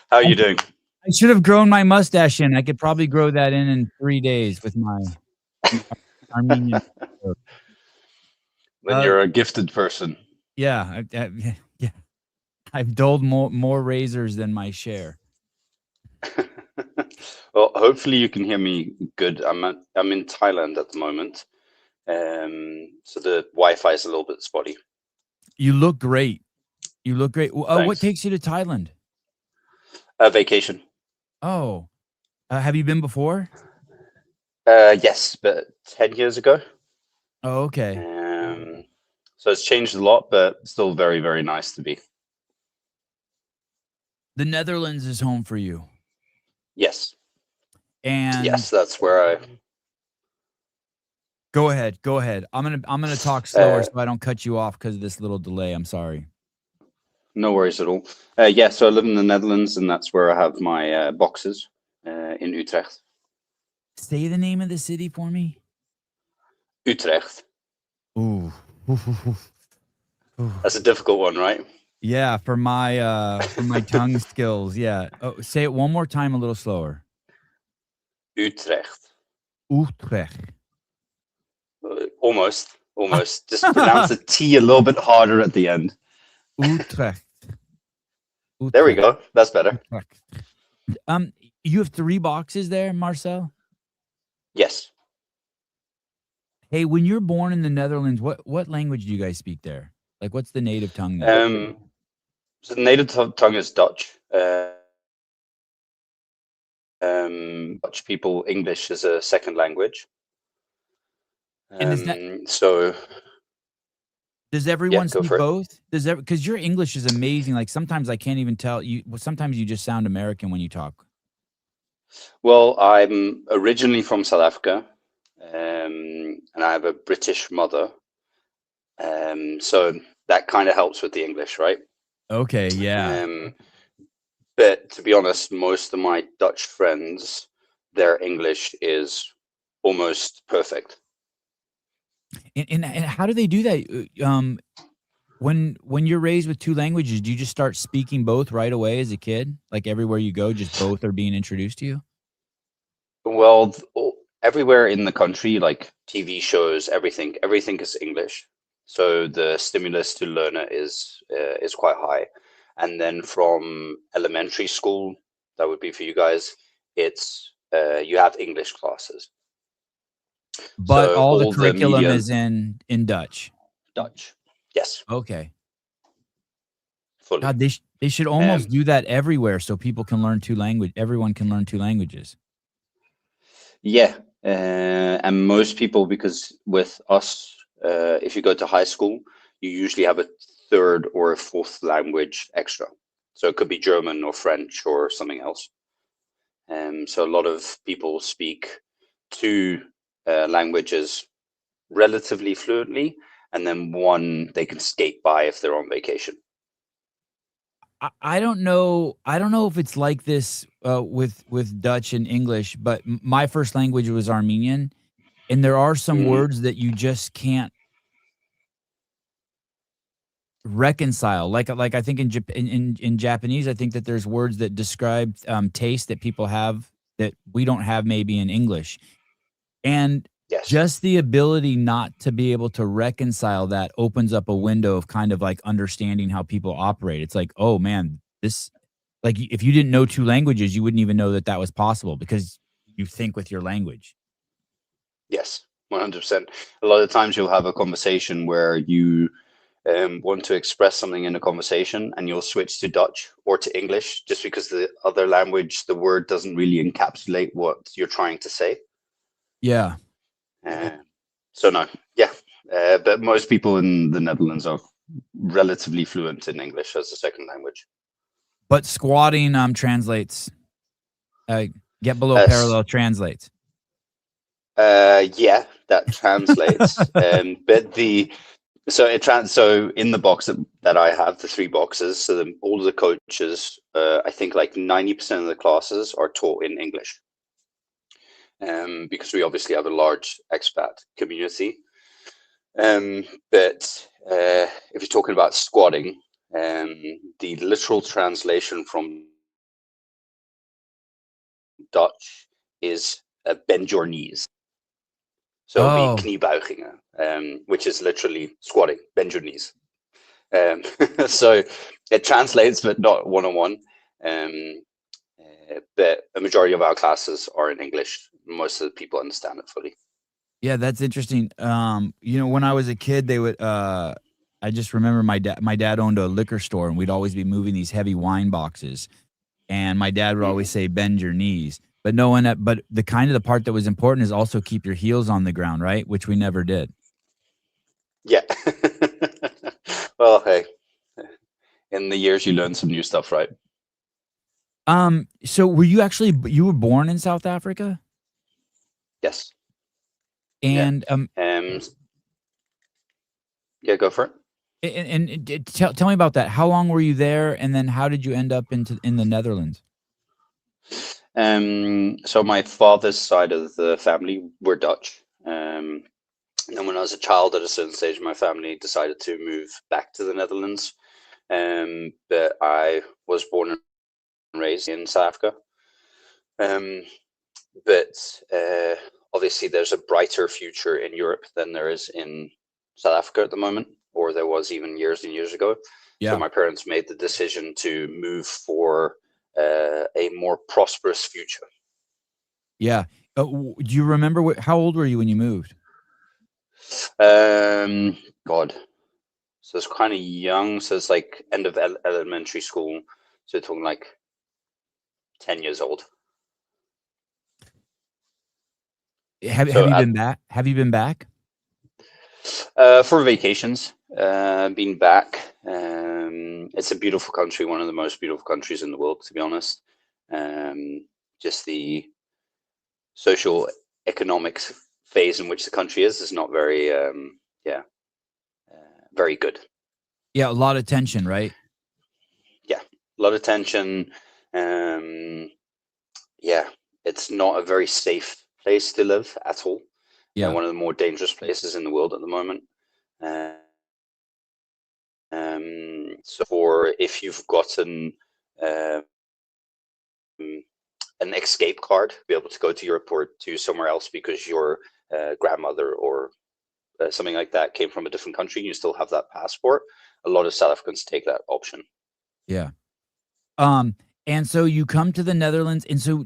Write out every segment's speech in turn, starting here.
How are you doing? I should have grown my mustache in. I could probably grow that in 3 days with my Armenian. Then Uh, you're a gifted person. yeah, yeah, I've doled more razors than my share. Well, hopefully you can hear me good. I'm in Thailand at the moment, so the Wi-Fi is a little bit spotty. You look great. You look great. What Thanks. takes you to Thailand? Vacation. Oh, have you been before? Yes, but 10 years ago. Oh, okay. Um, so it's changed a lot, but still very, very nice to be. The Netherlands is home for you. Yes, And yes, that's where go ahead, go ahead. I'm gonna talk I. slower so I don't cut you off because of this little delay. I'm sorry. No worries at all. Yeah, so I live in the Netherlands, and that's where I have my boxes in Utrecht. Say the name of the city for me. Utrecht. Ooh. Ooh. That's a difficult one, right? Yeah, for my tongue skills, yeah. Oh, say it one more time a little slower. Utrecht. Utrecht. Almost, almost. Just pronounce the T a little bit harder at the end. Utrecht. There we Utrecht. go. That's better. Utrecht. You have 3 boxes there, Marcel? Yes. Hey, when you're born in the Netherlands, what language do you guys speak there? Like, what's the native tongue there? So the native tongue is Dutch. Dutch people, English is a second language. And is that So does yeah, everyone go speak for it. both? Because your English is amazing. Like, sometimes I can't even tell you. Well, sometimes you just sound American when you talk. Well, I'm originally from South Africa, and I have a British mother. So that kind of helps with the English, right? Okay, yeah. Um, but to be honest, most of my Dutch friends, their English is almost perfect. And how do they do that? When you're raised with 2 languages, do you just start speaking both right away as a kid? Like, everywhere you go, just both are being introduced to you? Well, everywhere in the country, like TV shows, everything is English. So the stimulus to learn it is quite high. And then from elementary school, that would be for you guys, it's you have English classes. But So all the all the curriculum media, is in Dutch. Dutch. Yes, Okay. fully. God, they should almost Um, do that everywhere so people can learn 2 language everyone can learn 2 languages. yeah, and most people, because with us, if you go to high school, you usually have a third or a fourth language extra. So it could be German or French or something else. So a lot of people speak 2 languages relatively fluently, and then one they can skate by if they're on vacation. I don't know if it's like this, with Dutch and English, but my first language was Armenian, and there are some Mm, words that you just can't reconcile. Like I think in Japanese, I think that there's words that describe, taste that people have that we don't have maybe in English. And yes, just the ability not to be able to reconcile that opens up a window of kind of like understanding how people operate. It's like, "Oh, man, this" like, if you didn't know 2 languages, you wouldn't even know that that was possible because you think with your language. yes, 100%. A lot of times you'll have a conversation where you want to express something in a conversation and you'll switch to Dutch or to English just because the other language, the word doesn't really encapsulate what you're trying to say. Yeah. Uh, so no, yeah, but most people in the Netherlands are relatively fluent in English as a second language. But squatting, translates, uh, get below Uh, s- parallel translates. yeah, that translates. But the so it trans so in the box that I have, the 3 boxes, so all the coaches, I think like 90% of the classes are taught in English. Because we obviously have a large expat community. But if you're talking about squatting, the literal translation from Dutch is bend your knees. So it'll be Oh, kniebuigingen, which is literally squatting, bend your knees. So it translates, but not one-on-one. But a majority of our classes are in English. Most of the people understand it fully. yeah, that's interesting. When I was a kid, they would I just remember my dad owned a liquor store, and we'd always be moving these heavy wine boxes. And my dad would always say, "Bend your knees." But no one but the part that was important is also keep your heels on the ground, right? Which we never did. Yeah. Well, hey, in the years you learn some new stuff, right? So you were born in South Africa? Yes. Yeah. And, Um, yeah, go for it. tell me about that. How long were you there, and then how did you end up in the Netherlands? So my father's side of the family were Dutch. And when I was a child, at a certain stage, my family decided to move back to the Netherlands. But I was born and raised in South Africa. But obviously, there's a brighter future in Europe than there is in South Africa at the moment, or there was even years and years ago. So Yeah. my parents made the decision to move for a more prosperous future. Yeah. Do you remember how old were you when you moved? God, so it's kind of young. So it's like end of elementary school. So it's talking like 10 years old. Have So you been back? Have you been back? for vacations, been back. It's a beautiful country, one of the most beautiful countries in the world, to be honest. Just the social economic phase in which the country is not very, yeah, very good. Yeah, a lot of tension, right? Yeah, a lot of tension. Yeah, it's not a very safe place to live at all. Yeah. One of the more dangerous places in the world at the moment. Uh, so for if you've gotten um, an escape card, be able to go to Europe or to somewhere else because your grandmother or something like that came from a different country, you still have that passport. A lot of South Africans take that option. Yeah. And so you come to the Netherlands, and so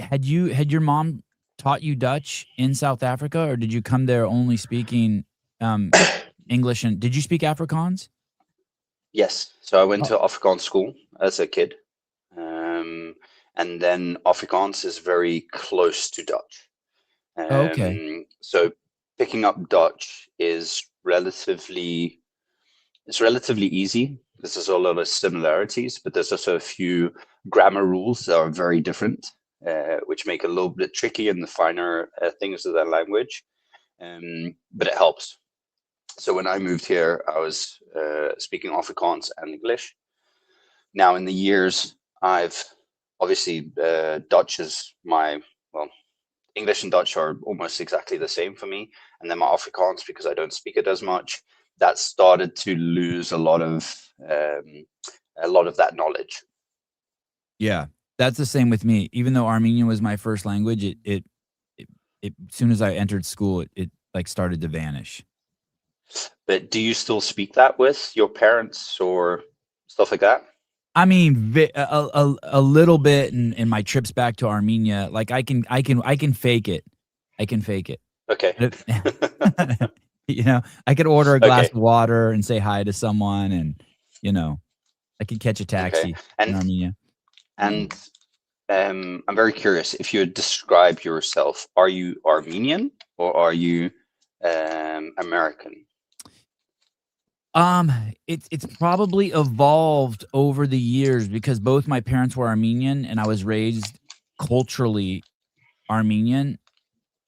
had your mom taught you Dutch in South Africa, or did you come there only speaking um English, and did you speak Afrikaans? Yes, so I went Oh, to Afrikaans school as a kid, and then Afrikaans is very close to Dutch. okay. So picking up Dutch is relatively easy because there's a lot of similarities, but there's also a few grammar rules that are very different, which make it a little bit tricky in the finer things of that language. But it helps. So when I moved here, I was speaking Afrikaans and English. Now, in the years, I've obviously Dutch is well, English and Dutch are almost exactly the same for me, and then my Afrikaans, because I don't speak it as much, that started to lose a lot of that knowledge. Yeah. That's the same with me. Even though Armenian was my first language, it as soon as I entered school, it like started to vanish. But do you still speak that with your parents or stuff like that? I mean, a little bit in my trips back to Armenia, like I can fake it. I can fake it. Okay. But I could order a glass Okay. of water and say hi to someone, and I could catch a Okay. taxi in And Armenia. and I'm very curious. If you describe yourself, are you Armenian or are you American? It's probably evolved over the years because both my parents were Armenian, and I was raised culturally Armenian.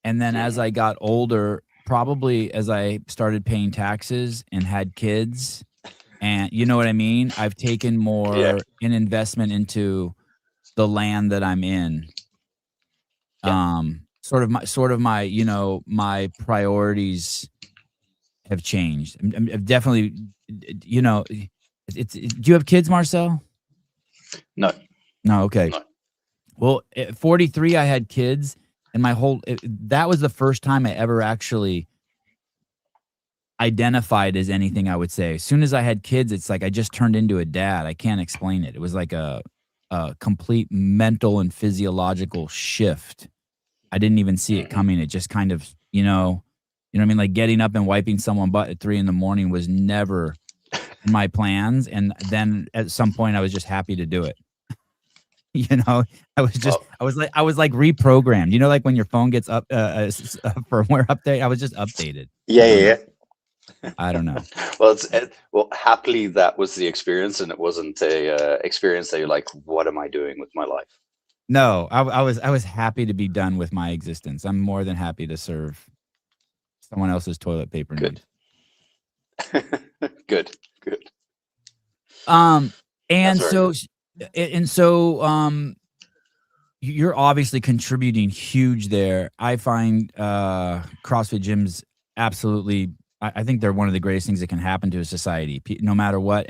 And then as Hmm. I got older, probably as I started paying taxes and had kids, and you know what I mean? I've taken Yeah. more an investment into the land that I'm in. Yeah. Sort of my, my priorities have changed. I've definitely, you know, do you have kids, Marcel? No. No, okay. No. Well, at 43, I had kids, and that was the first time I ever actually identified as anything, I would say. As soon as I had kids, it's like I just turned into a dad. I can't explain it. It was like a complete mental and physiological shift. I didn't even see it Hmm. coming. It just kind of, you know what I mean? Like getting up and wiping someone butt at 3 in the morning was never in my plans. And then at some point I was just happy to do it. You know, Well, I was like reprogrammed. You know, like when your phone gets a firmware update, I was just updated. yeah, I don't yeah, know. yeah. I don't know. Well, well, happily that was the experience, and it wasn't a experience that you're like, "What am I doing with my life?" No, I was happy to be done with my existence. I'm more than happy to serve someone else's toilet paper Good, need. good, good. Um, That's and very so good. s and so, you're obviously contributing huge there. I find, CrossFit gyms absolutely I think they're one of the greatest things that can happen to a society. No matter what,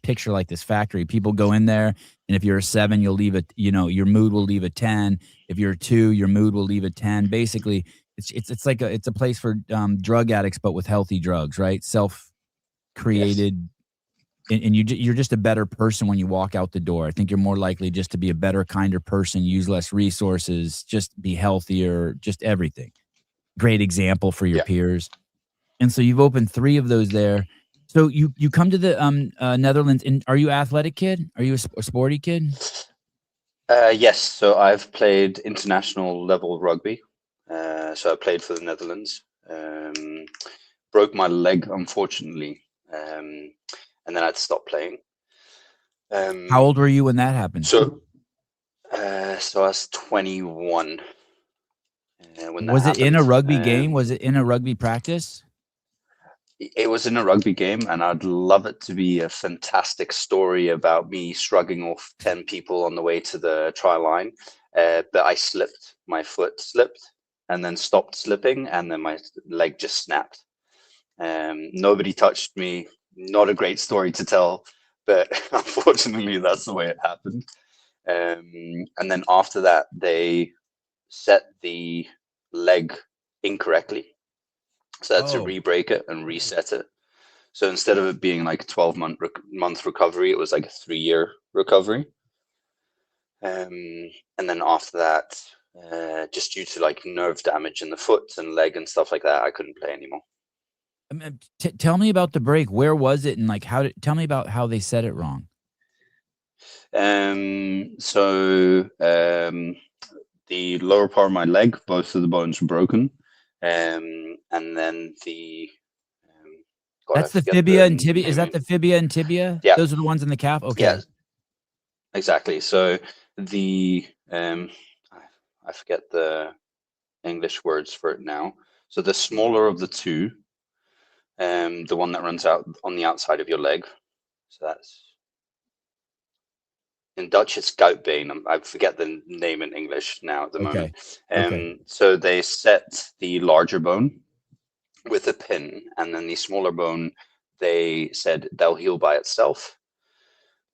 picture like this factory. People go in there, and if you're a 7, you'll leave it. Your mood will leave a 10. If you're a 2, your mood will leave a 10. Basically, it's like it's a place for, drug addicts, but with healthy drugs, right? Yes, Self-created, and you're just a better person when you walk out the door. I think you're more likely just to be a better, kinder person, use less resources, just be healthier, just everything. Great example for your yeah, peers. And so you've opened 3 of those there. So you come to the, Netherlands, and are you athletic kid? Are you a sporty kid? yes. So I've played international level rugby. So I played for the Netherlands. Broke my leg, unfortunately, and then I had to stop playing. How Um, old were you when that happened? so I was 21 when that Was it in a happened. rugby game? Was it in a rugby practice? It was in a rugby game, and I'd love it to be a fantastic story about me shrugging off 10 people on the way to the try line. But I slipped, my foot slipped, and then stopped slipping, and then my leg just snapped. Nobody touched me. Not a great story to tell, but unfortunately, that's the way it happened. And then after that, they set the leg incorrectly. So I had to Oh. re-break it and reset it. So instead of it being like a 12-month recovery, it was like a 3-year recovery. And then after that, just due to like nerve damage in the foot and leg and stuff like that, I couldn't play anymore. Tell me about the break. Where was it, and like tell me about how they said it wrong. So the lower part of my leg, both of the bones were broken. And then God, I That's the forget fibia the and tibia. Is that name. the fibia and tibia? Yeah, Those are the ones in the calf? yeah, Okay. exactly. So the I forget the English words for it now. So the smaller of the two, the one that runs out on the outside of your leg. So that's in Dutch, it's goutbeen. I forget the name in English now at the moment. Okay. Okay. So they set the larger bone with a pin, and then the smaller bone, they said they'll heal by itself.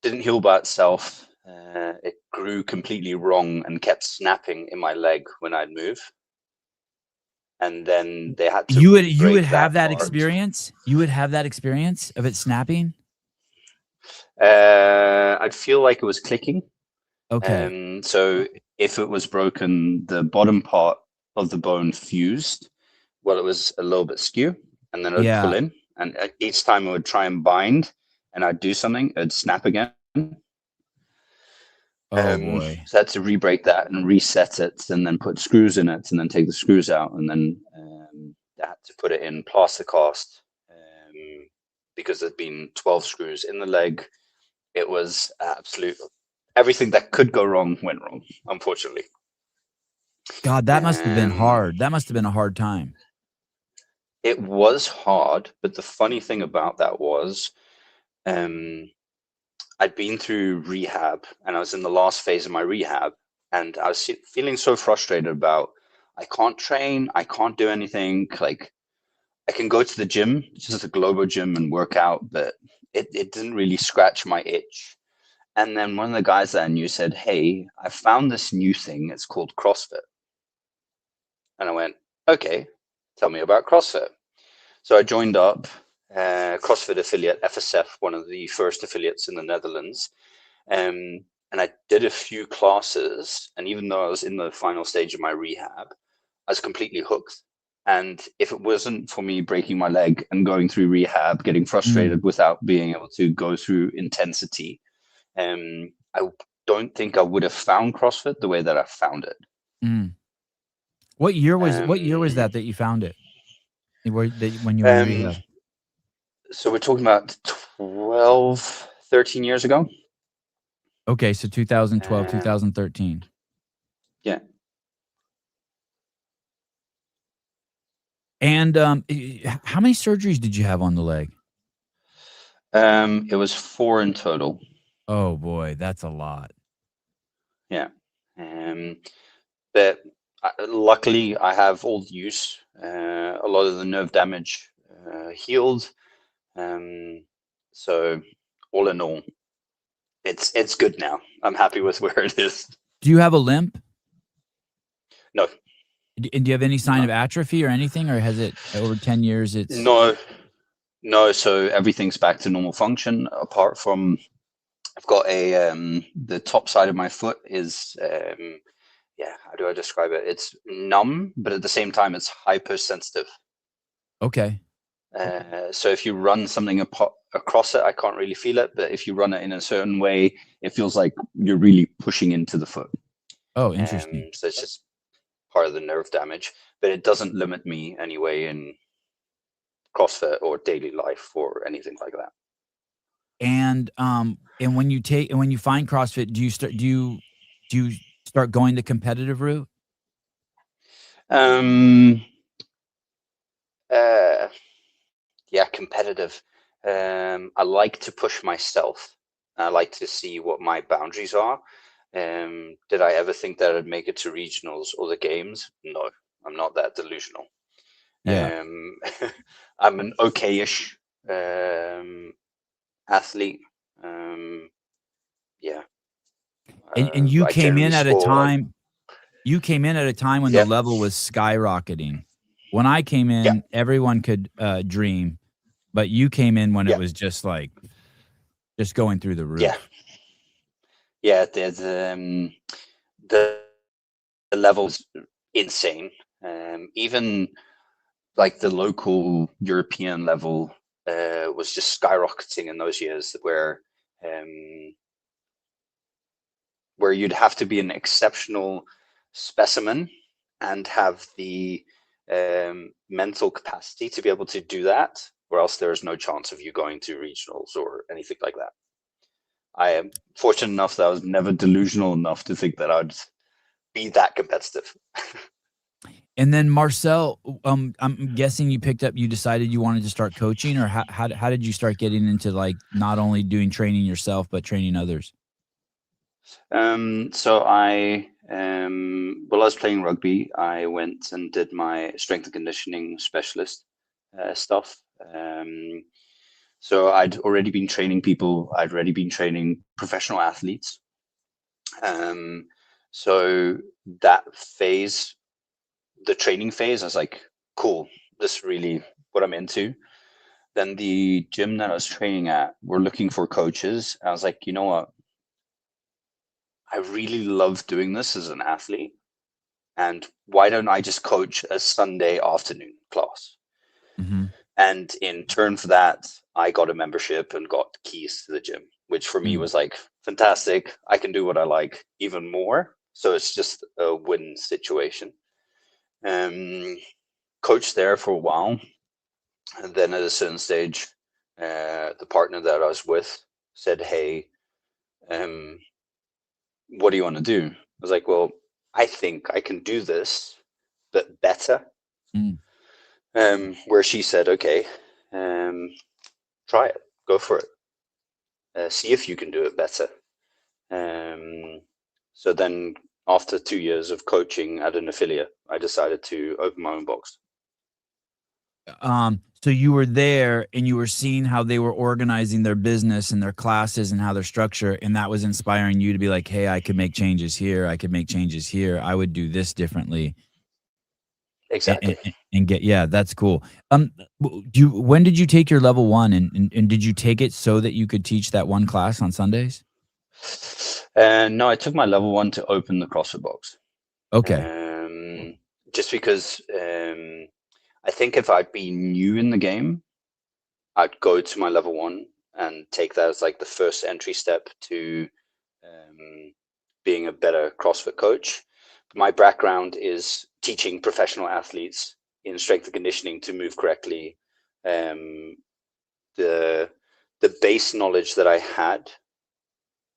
Didn't heal by itself. It grew completely wrong and kept snapping in my leg when I'd move. And then they had to You would re-break have that that part. experience? You would have that experience of it snapping? I'd feel like it was clicking. Okay. So if it was broken, the bottom part of the bone fused. Well, it was a little bit skew, and then it would pull Yeah. in. And each time it would try and bind, and I'd do something, it'd snap again. Oh, boy. So I had to re-break that and reset it, and then put screws in it, and then take the screws out, and then I had to put it in plaster cast because there'd been 12 screws in the leg. It was absolute everything that could go wrong went wrong, unfortunately. God, that must have been Um, hard. That must have been a hard time. it was hard, but the funny thing about that was um, I'd been through rehab and I was in the last phase of my rehab, and I was feeling so frustrated about I can't train, I can't do anything. Like I can go to the gym, just a global gym, and work out, but it didn't really scratch my itch. And then one of the guys that I knew said, "Hey, I found this new thing. It's called CrossFit." And I went, "Okay, tell me about CrossFit." So I joined up, CrossFit affiliate, FSF, one of the first affiliates in the Netherlands. And I did a few classes. And even though I was in the final stage of my rehab, I was completely hooked. And if it wasn't for me breaking my leg and going through rehab, getting Mm, frustrated without being able to go through intensity, I don't think I would have found CrossFit the way that I found it. mm. What year was Um, that you found it? When you were in um, rehab? so we're talking about 12, 13 years ago. Okay, so 2012, Um, 2013. yeah. And how many surgeries did you have on the leg? It was 4 in total. Oh boy, that's a lot. Yeah. But luckily, I have all the use. A lot of the nerve damage healed. Um, so all in all, it's good now. I'm happy with where it is. Do you have a limp? No, And do you have any sign no, of atrophy or anything, or has it over 10 years? It's no, no. So everything's back to normal function. Apart from, I've got the top side of my foot is yeah. How do I describe it? It's numb, but at the same time, it's hypersensitive. okay. So if you run something across it, I can't really feel it. But if you run it in a certain way, it feels like you're really pushing into the foot. Oh, interesting. So it's just part of the nerve damage. But it doesn't limit me anyway in CrossFit or daily life or anything like that. And when you find CrossFit, do you start going the competitive route? Um, uh, yeah, competitive. I like to push myself. I like to see what my boundaries are. Did I ever think that I'd make it to regionals or the games? No, I'm not that delusional. Yeah. Um, I'm an okay-ish athlete. Um, yeah, And you I came generally in at a score like, time you came in at a time when the yeah, level was skyrocketing. When I came yeah, in, everyone could, dream, but you came in when it yeah, was just, like, just going through the yeah, roof. yeah. The the level's insane. Even like the local European level was just skyrocketing in those years um, where you'd have to be an exceptional specimen and have the mental capacity to be able to do that, or else there is no chance of you going to regionals or anything like that. I am fortunate enough that I was never delusional enough to think that I'd be that competitive. And then Marcel, I'm guessing you decided you wanted to start coaching, or how did you start getting into, like, not only doing training yourself, but training others? So while I was playing rugby, I went and did my strength and conditioning specialist stuff. So I'd already been training people. I'd already been training professional athletes. Um, so that phase, the training phase, I was like, cool, this is really what I'm into. Then the gym that I was training at, we're looking for coaches. I was like, you know what? I really love doing this as an athlete. And why don't I just coach a Sunday afternoon class? Mhm. And in turn for that, I got a membership and got keys to the gym, which for me Mm. was like fantastic. I can do what I like even more. So it's just a win situation. Um, Coached there for a while. And then at a certain stage, the partner that I was with said, "Hey, um, what do you want to do?" I was like, "Well, I think I can do this, but better." Mm. Where she said, "Okay, try it, go for it, see if you can do it better." Um, so then, after 2 years of coaching at an affiliate, I decided to open my own box. So you were there and you were seeing how they were organizing their business and their classes and how their structure, and that was inspiring you to be like, hey, I could make changes here. I could make changes here. I would do this differently. And, Exactly. and get, yeah, that's cool. When did you take your level one, and did you take it so that you could teach that one class on Sundays? No, I took my level 1 to open the CrossFit box. Okay. Just because I think if I'd be new in the game, I'd go to my level 1 and take that as like the first entry step to being a better CrossFit coach. My background is teaching professional athletes in strength and conditioning to move correctly. The base knowledge that I had,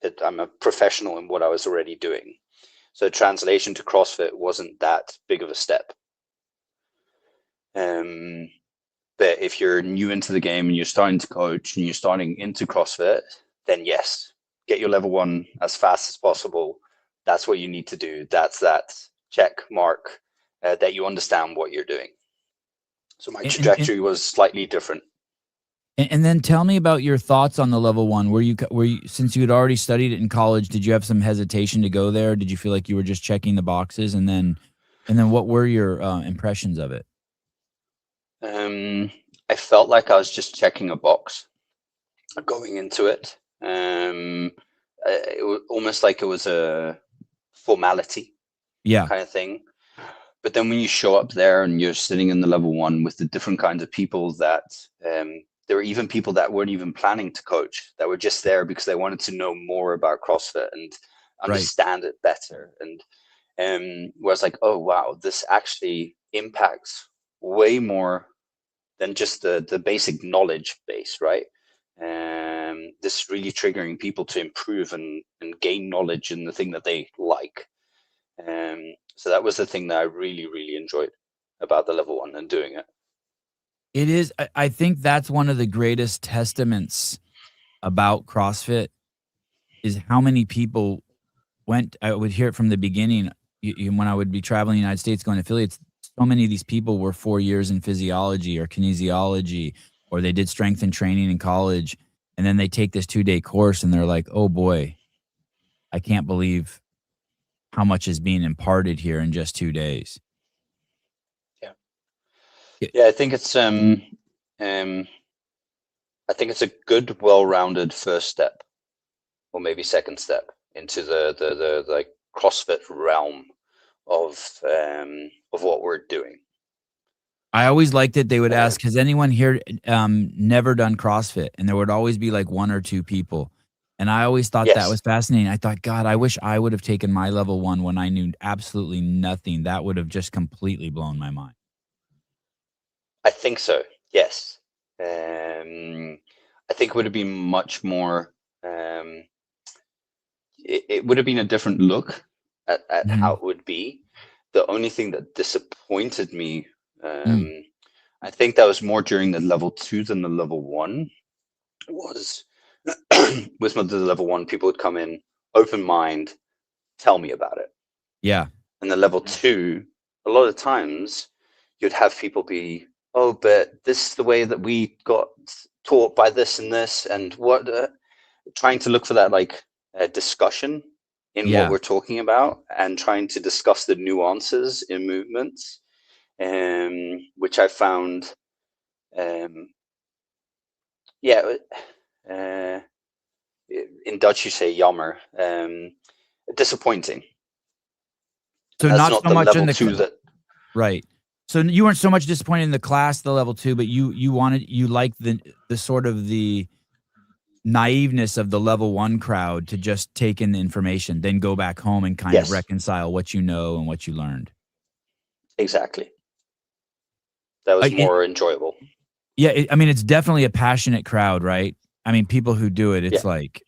that I'm a professional in what I was already doing. So translation to CrossFit wasn't that big of a step. But if you're new into the game and you're starting to coach and you're starting into CrossFit, then yes, get your level 1 as fast as possible. That's what you need to do. That's that check mark that you understand what you're doing. So my trajectory was slightly different. And then tell me about your thoughts on the level 1. Were you, since you had already studied it in college, did you have some hesitation to go there? Did you feel like you were just checking the boxes? And then what were your impressions of it? I felt like I was just checking a box going into it. It was almost like it was a formality, yeah, kind of thing. But then when you show up there and you're sitting in the level 1 with the different kinds of people that there were even people that weren't even planning to coach, that were just there because they wanted to know more about CrossFit and understand it better. And where I was like, oh, wow, this actually impacts way more than just the basic knowledge base, right? This is really triggering people to improve and gain knowledge in the thing that they like. So that was the thing that I really, really enjoyed about the level 1 and doing it. it is. I think that's one of the greatest testaments about CrossFit is how many people went. I would hear it from the beginning when I would be traveling the United States going to affiliates. So many of these people were 4 years in physiology or kinesiology, or they did strength and training in college, and then they take this 2-day course and they're like, oh boy, I can't believe how much is being imparted here in just 2 days. Yeah, I think it's a good, well-rounded first step, or maybe second step into the like CrossFit realm of what we're doing. I always liked it. They would ask, has anyone here never done CrossFit? And there would always be like 1 or 2 people. And I always thought that was fascinating. I thought, God, I wish I would have taken my level 1 when I knew absolutely nothing. That would have just completely blown my mind. I think so. Yes. I think it would have been much more. It would have been a different look at how it would be. The only thing that disappointed me, I think that was more during the level 2 than the level 1, was with the level 1, people would come in, open mind, tell me about it. Yeah. And the level 2, a lot of times you'd have people be, oh, but this is the way that we got taught by this and this, and what, trying to look for that like discussion in what we're talking about, and trying to discuss the nuances in movements, which I found, in Dutch you say jammer, disappointing. So that's not so much level in the 2 that. Right. So you weren't so much disappointed in the class, the level 2, but you liked the sort of the naiveness of the level 1 crowd to just take in the information, then go back home and kind of reconcile what you know and what you learned. Exactly. That was more enjoyable. Yeah, I mean, it's definitely a passionate crowd, right? I mean, people who do it, it's like,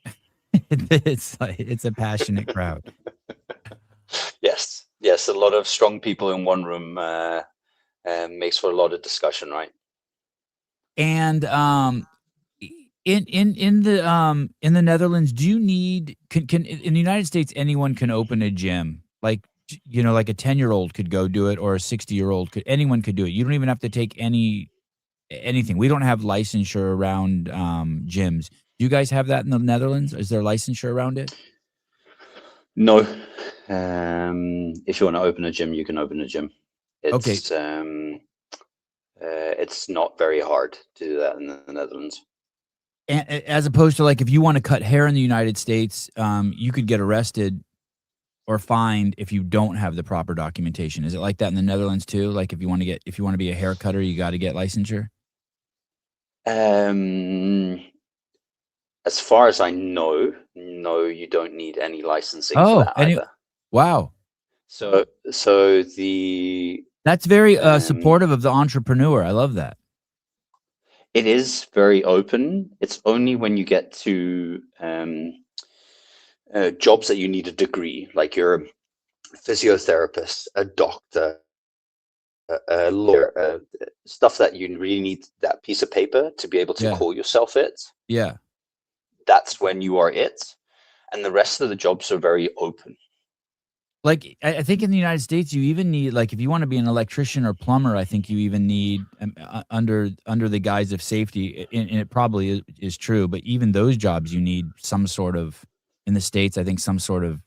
it's a passionate crowd. Yes, a lot of strong people in one room makes for a lot of discussion, right? And in the Netherlands, do you need can in the United States anyone can open a gym? Like, you know, like a 10-year-old could go do it, or a 60-year-old anyone could do it. You don't even have to take any anything. We don't have licensure around gyms. Do you guys have that in the Netherlands? Is there licensure around it? No. If you want to open a gym, you can open a gym. Okay. It's not very hard to do that in the Netherlands. And as opposed to like if you want to cut hair in the United States, you could get arrested or fined if you don't have the proper documentation. Is it like that in the Netherlands too? Like if you want to be a hair cutter, you got to get licensure? Um, as far as I know, no, you don't need any licensing for Oh, that either. wow. So the That's very supportive of the entrepreneur. I love that. it is very open. It's only when you get to jobs that you need a degree, like you're a physiotherapist, a doctor, a lawyer, stuff that you really need that piece of paper to be able to Yeah. call yourself it. Yeah. That's when you are it. And the rest of the jobs are very open. Like I think in the United States, you even need like if you want to be an electrician or plumber, I think you even need under the guise of safety, and it probably is true. But even those jobs, you need some sort of in the States. I think some sort of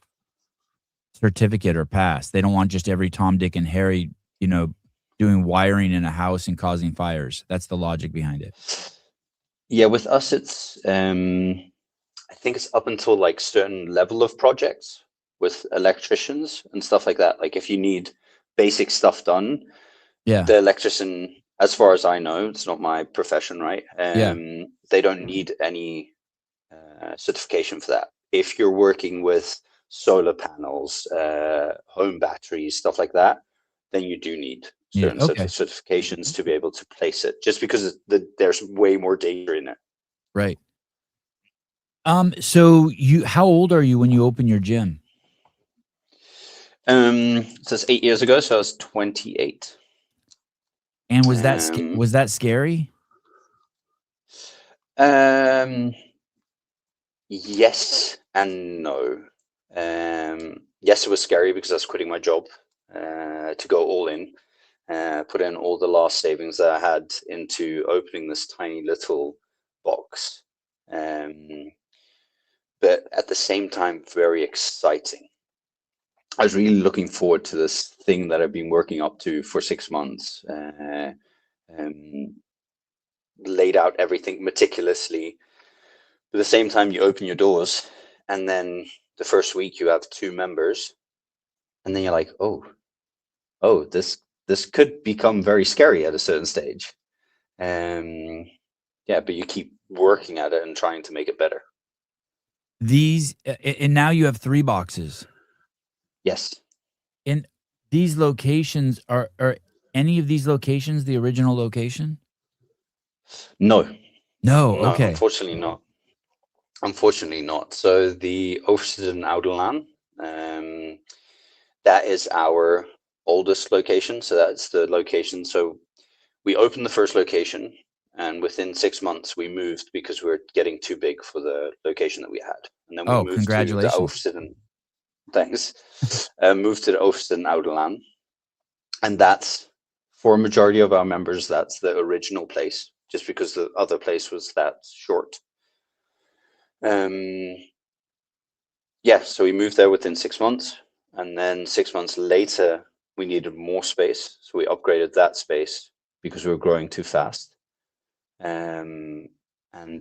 certificate or pass. They don't want just every Tom, Dick, and Harry, doing wiring in a house and causing fires. That's the logic behind it. Yeah, with us, it's I think it's up until like certain level of projects with electricians and stuff like that. Like if you need basic stuff done, Yeah. the electrician, as far as I know, it's not my profession, right? Yeah. They don't need any certification for that. If you're working with solar panels, home batteries, stuff like that, then you do need certain Okay. certifications to be able to place it, just because there's way more data in it. Right. So how old are you when you open your gym? So it's 8 years ago, so I was 28. And was that scary? Yes and no. Yes, it was scary because I was quitting my job to go all in, put in all the last savings that I had into opening this tiny little box. But at the same time, very exciting. I was really looking forward to this thing that I've been working up to for 6 months. Laid out everything meticulously. But at the same time, you open your doors, and then the first week you have 2 members, and then you're like, oh, this could become very scary at a certain stage. Yeah, but you keep working at it and trying to make it better. And now you have 3 boxes. Yes. And these locations are any of these locations the original location? No. Okay. Unfortunately not. Unfortunately not. So the Oversteden Ouderlaan, that is our oldest location. So that's the location. So we opened the first location, and within 6 months we moved because we were getting too big for the location that we had. And then we moved to the Oversteden. Thanks. Moved to the Oversteden Ouderlaan, and that's for a majority of our members. That's the original place, just because the other place was that short. Yeah, so we moved there within 6 months, and then 6 months later we needed more space, so we upgraded that space because we were growing too fast. And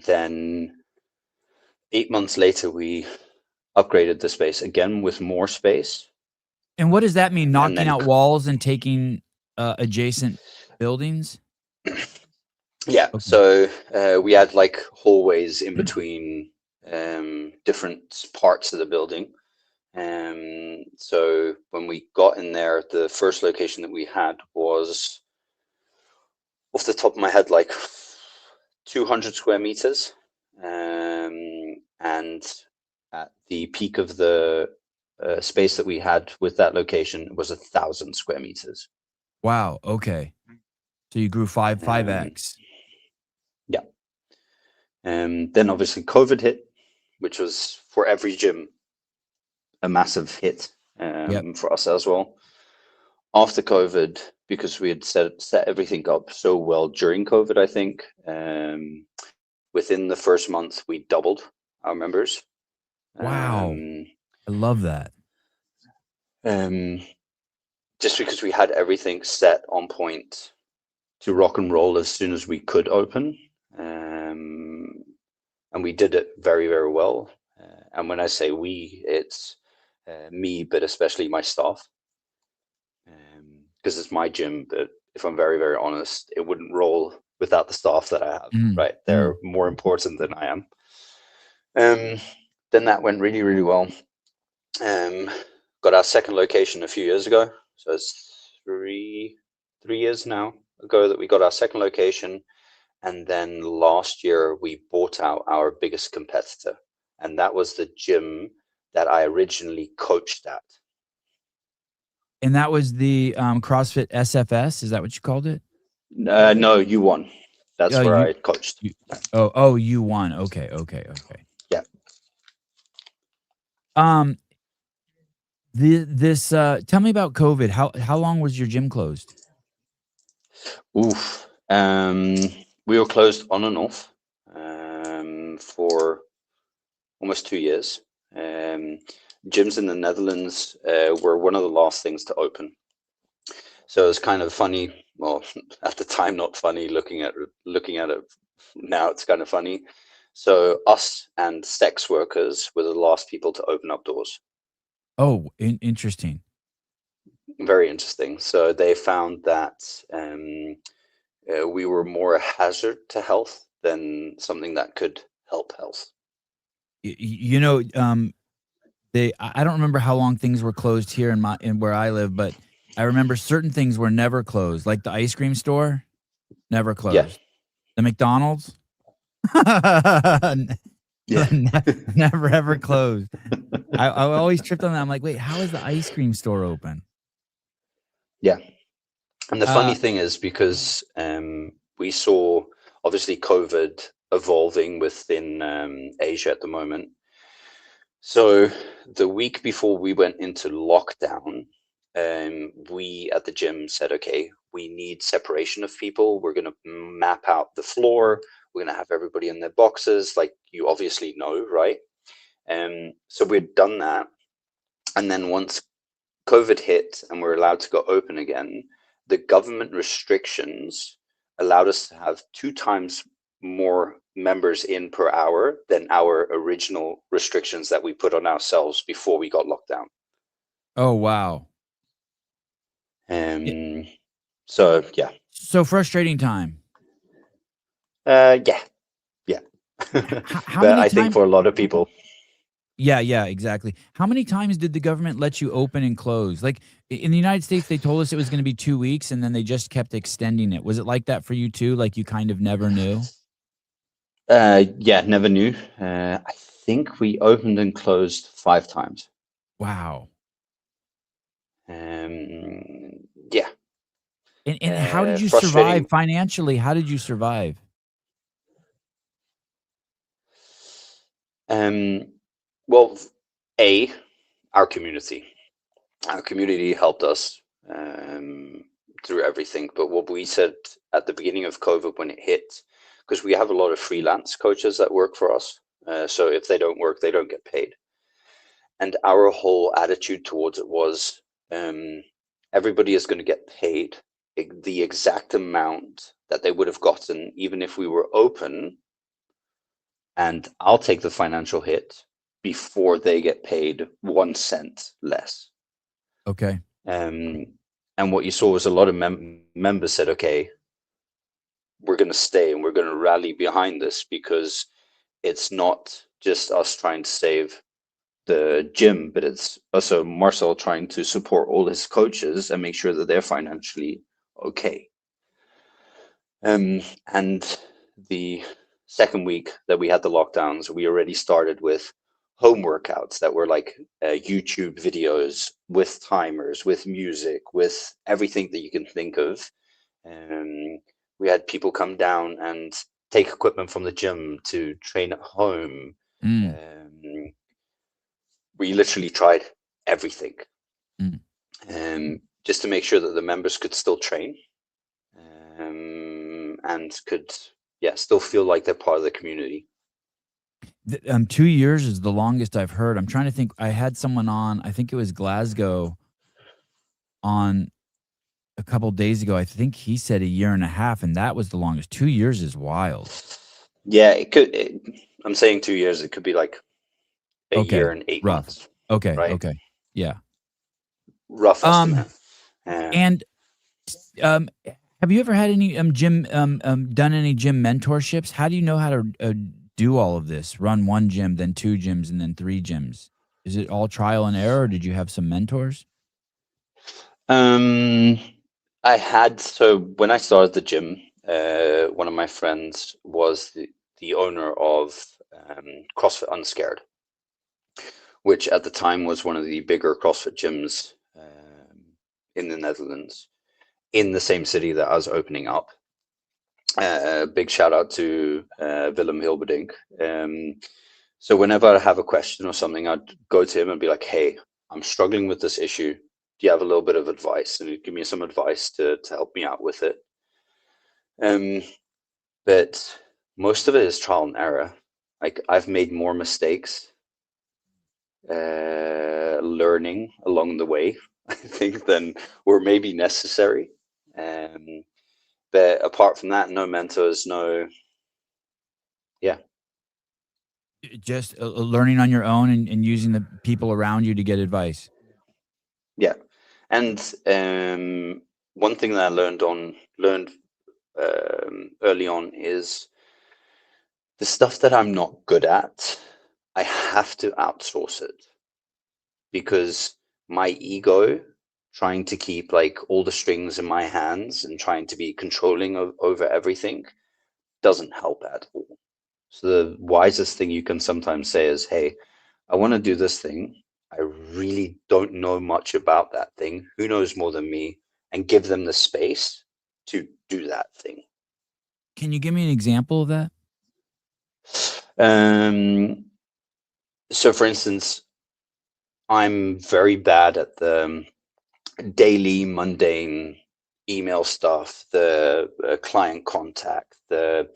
then 8 months later we upgraded the space again with more space. And what does that mean? Knocking out walls and taking adjacent buildings? Yeah, Okay. So we had like hallways in between different parts of the building. So when we got in there, the first location that we had was, off the top of my head, like 200 square meters. And at the peak of the space that we had with that location was 1,000 square meters. Wow. Okay. So you grew 5x. Yeah. Then obviously COVID hit, which was for every gym a massive hit for us as well. after COVID, because we had set everything up so well during COVID, I think within the first month we doubled our members. Wow. Um, I love that. um, just because we had everything set on point to rock and roll as soon as we could open. And we did it very, very well. And when I say we, it's me, but especially my staff, because it's my gym. But if I'm very, very honest, it wouldn't roll without the staff that I have. Mm, Right, they're mm. more important than I am. Then that went really, really well. Um, got our second location a few years ago, so it's three years now ago that we got our second location. And then last year we bought out our biggest competitor, and that was the gym that I originally coached at. And that was the CrossFit SFS. Is that what you called it? No, you won. That's Oh, where I coached. you won. Okay, okay, okay. Yeah. Tell me about COVID. How long was your gym closed? Oof. We were closed on and off for almost 2 years. Gyms in the Netherlands were one of the last things to open. So it's kind of funny. Well, at the time, not funny. Looking at it now, it's kind of funny. So us and sex workers were the last people to open up doors. Oh, interesting. Very interesting. So they found that we were more a hazard to health than something that could help health. You know, I don't remember how long things were closed here in where I live, but I remember certain things were never closed, like the ice cream store, never Yeah. closed. The McDonald's, Yeah. never ever closed. I always tripped on that. I'm like, wait, how is the ice cream store open? Yeah. And the funny thing is, because we saw obviously COVID evolving within Asia at the moment. So the week before we went into lockdown, we at the gym said, okay, we need separation of people. We're going to map out the floor. We're going to have everybody in their boxes, like you obviously know, right? So we'd done that. And then once COVID hit and we're allowed to go open again, the government restrictions allowed us to have 2 times more members in per hour than our original restrictions that we put on ourselves before we got locked down. Oh, wow. So yeah. So frustrating time. Yeah. How But many I think times? for a lot of people, Yeah, exactly. How many times did the government let you open and close? Like in the United States, they told us it was going to be 2 weeks, and then they just kept extending it. Was it like that for you too? Like you kind of never knew? yeah, never knew. I think we opened and closed 5 times. Wow. Yeah. And how did you survive Frustrating. financially? How did you survive? Well, our community. Our community helped us through everything. But what we said at the beginning of COVID when it hit, because we have a lot of freelance coaches that work for us. So if they don't work, they don't get paid. And our whole attitude towards it was everybody is going to get paid the exact amount that they would have gotten even if we were open, and I'll take the financial hit before they get paid 1 cent less. Okay. And what you saw was a lot of members said, okay, we're going to stay and we're going to rally behind this, because it's not just us trying to save the gym, but it's also Marcel trying to support all his coaches and make sure that they're financially okay. And the second week that we had the lockdowns, we already started with home workouts that were like YouTube videos with timers, with music, with everything that you can think of. We had people come down and take equipment from the gym to train at home. Mm. We literally tried everything, Mm. just to make sure that the members could still train, and could, still feel like they're part of the community. 2 years is the longest I've heard. I'm trying to think. I had someone on, I think it was Glasgow, on a couple days ago. I think he said 1.5 years, and that was the longest. 2 years is wild. Yeah, it could. I'm saying 2 years. It could be like a Okay, year and 8 rough. months. Okay, Right? okay, yeah. Rough estimate. And have you ever had any gym done any gym mentorships? How do you know how to do all of this? Run 1 gym, then 2 gyms, and then 3 gyms. Is it all trial and error, or did you have some mentors? So when I started the gym, one of my friends was the owner of CrossFit Unscared, which at the time was one of the bigger CrossFit gyms in the Netherlands, in the same city that I was opening up. Big shout out to Willem Hilberdink. So whenever I have a question or something, I'd go to him and be like, hey, I'm struggling with this issue. Do you have a little bit of advice? And he'd give me some advice to help me out with it. But most of it is trial and error. Like, I've made more mistakes learning along the way, I think, than were maybe necessary. But apart from that, no mentors, no. Just learning on your own and using the people around you to get advice. Yeah. And one thing that I learned early on is the stuff that I'm not good at, I have to outsource it, because my ego, trying to keep like all the strings in my hands and trying to be controlling over everything, doesn't help at all. So the wisest thing you can sometimes say is, hey, I want to do this thing. I really don't know much about that thing. Who knows more than me? And give them the space to do that thing. Can you give me an example of that? So for instance, I'm very bad at the daily mundane email stuff, the client contact, the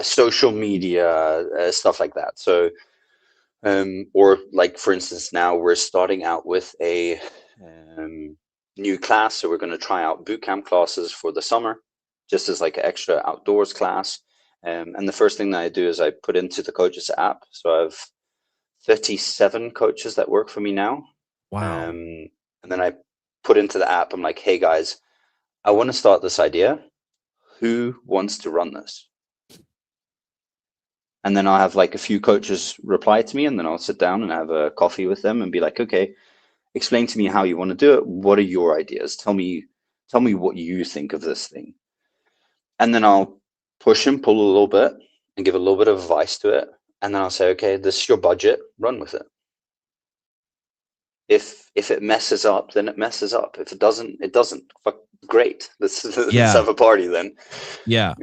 social media, stuff like that. So, or like, for instance, now we're starting out with a new class. So we're going to try out boot camp classes for the summer, just as like an extra outdoors class. And the first thing that I do is I put into the coaches app. So I have 37 coaches that work for me now. Wow. And then I put into the app, I'm like, hey guys, I want to start this idea. Who wants to run this? And then I'll have like a few coaches reply to me, and then I'll sit down and have a coffee with them and be like, okay, explain to me how you want to do it. What are your ideas? Tell me what you think of this thing. And then I'll push and pull a little bit and give a little bit of advice to it. And then I'll say, okay, this is your budget, run with it. If it messes up, then it messes up. If it doesn't, it doesn't. Fuck, great. Let's have a party then. Yeah.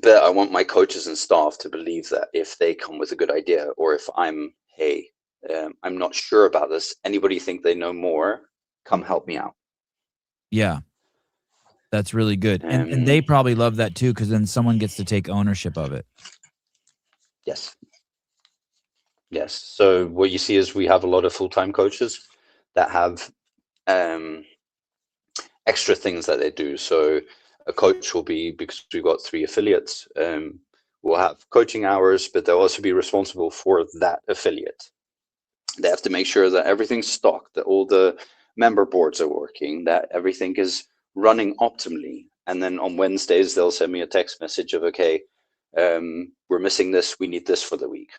But I want my coaches and staff to believe that if they come with a good idea, or if I'm not sure about this, anybody think they know more, come help me out. Yeah. That's really good. And they probably love that too, because then someone gets to take ownership of it. Yes. Yes. So what you see is we have a lot of full-time coaches that have extra things that they do. So a coach will be, because we've got 3 affiliates, will have coaching hours, but they'll also be responsible for that affiliate. They have to make sure that everything's stocked, that all the member boards are working, that everything is running optimally. And then on Wednesdays, they'll send me a text message of, okay, we're missing this, we need this for the week.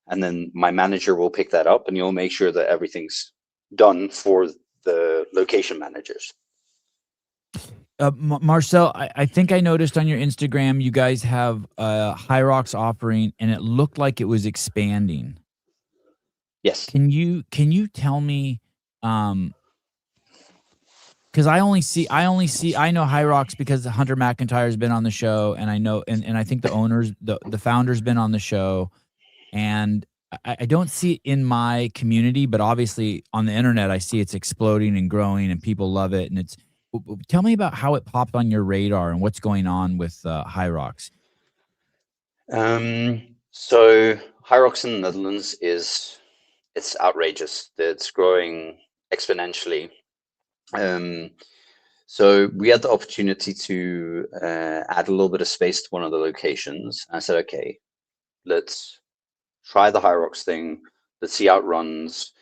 And then my manager will pick that up, and you'll make sure that everything's done for the location managers. Marcel, I think I noticed on your Instagram, you guys have High Rocks offering, and it looked like it was expanding. Yes. Can you tell me, because I know High Rocks because Hunter McIntyre has been on the show, and I know, and I think the owners, the founder's been on the show, and I don't see it in my community, but obviously on the internet, I see it's exploding and growing, and people love it. And tell me about how it popped on your radar and what's going on with High Rocks. So High Rocks in the Netherlands it's outrageous. It's growing exponentially. So we had the opportunity to add a little bit of space to one of the locations. I said, okay, let's try the High Rocks thing. Let's see how it runs.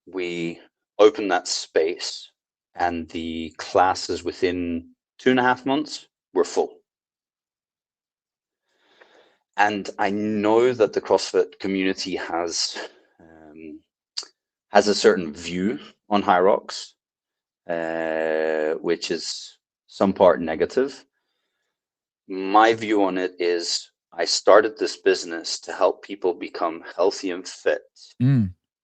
We opened that space, and the classes within 2.5 months were full. And I know that the CrossFit community has a certain view on High Rocks, which is some part negative. My view on it is I started this business to help people become healthy and fit.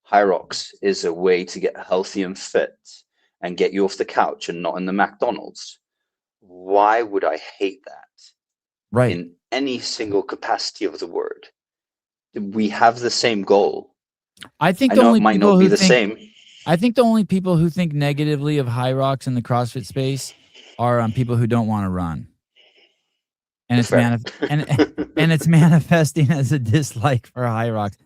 High Rocks is a way to get healthy and fit and get you off the couch and not in the McDonald's. Why would I hate that? Right. In any single capacity of the word. We have the same goal. I think it might not be the same. I think the only people who think negatively of High Rocks in the CrossFit space are people who don't want to run. And it's and it's manifesting as a dislike for High Rocks.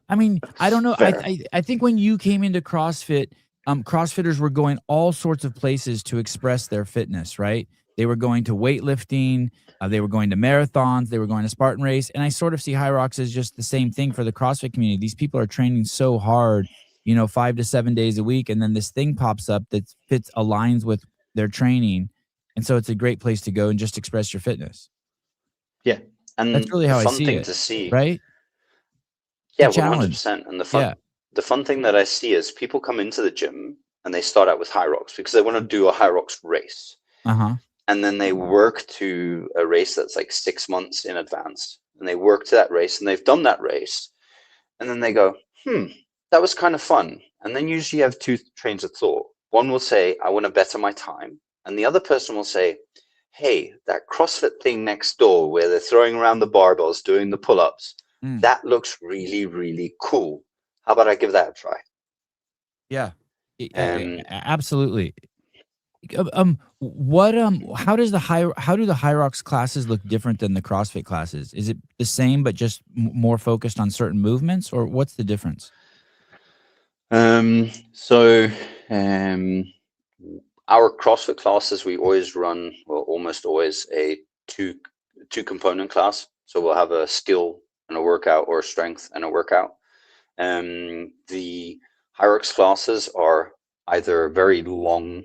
I mean, I don't know. I think when you came into CrossFit, CrossFitters were going all sorts of places to express their fitness, right? They were going to weightlifting, they were going to marathons, they were going to Spartan race, and I sort of see High Rocks as just the same thing for the CrossFit community. These people are training so hard, 5 to 7 days a week, and then this thing pops up that aligns with their training, and so it's a great place to go and just express your fitness. Yeah, and that's really how I see it. Fun thing to see, right? Yeah, 100%. And the fun thing that I see is people come into the gym and they start out with High Rocks because they want to do a High Rocks race. And then they work to a race that's like 6 months in advance. And they work to that race and they've done that race. And then they go, that was kind of fun. And then usually you have two trains of thought. One will say, I want to better my time. And the other person will say, hey, that CrossFit thing next door where they're throwing around the barbells, doing the pull-ups, that looks really, really cool. How about I give that a try? Yeah, absolutely. How do the High Rocks classes look different than the CrossFit classes? Is it the same but just more focused on certain movements, or what's the difference? Our CrossFit classes, we always run, well, almost always a two component class. So we'll have a skill and a workout, or a strength and a workout. The High Rocks classes are either very long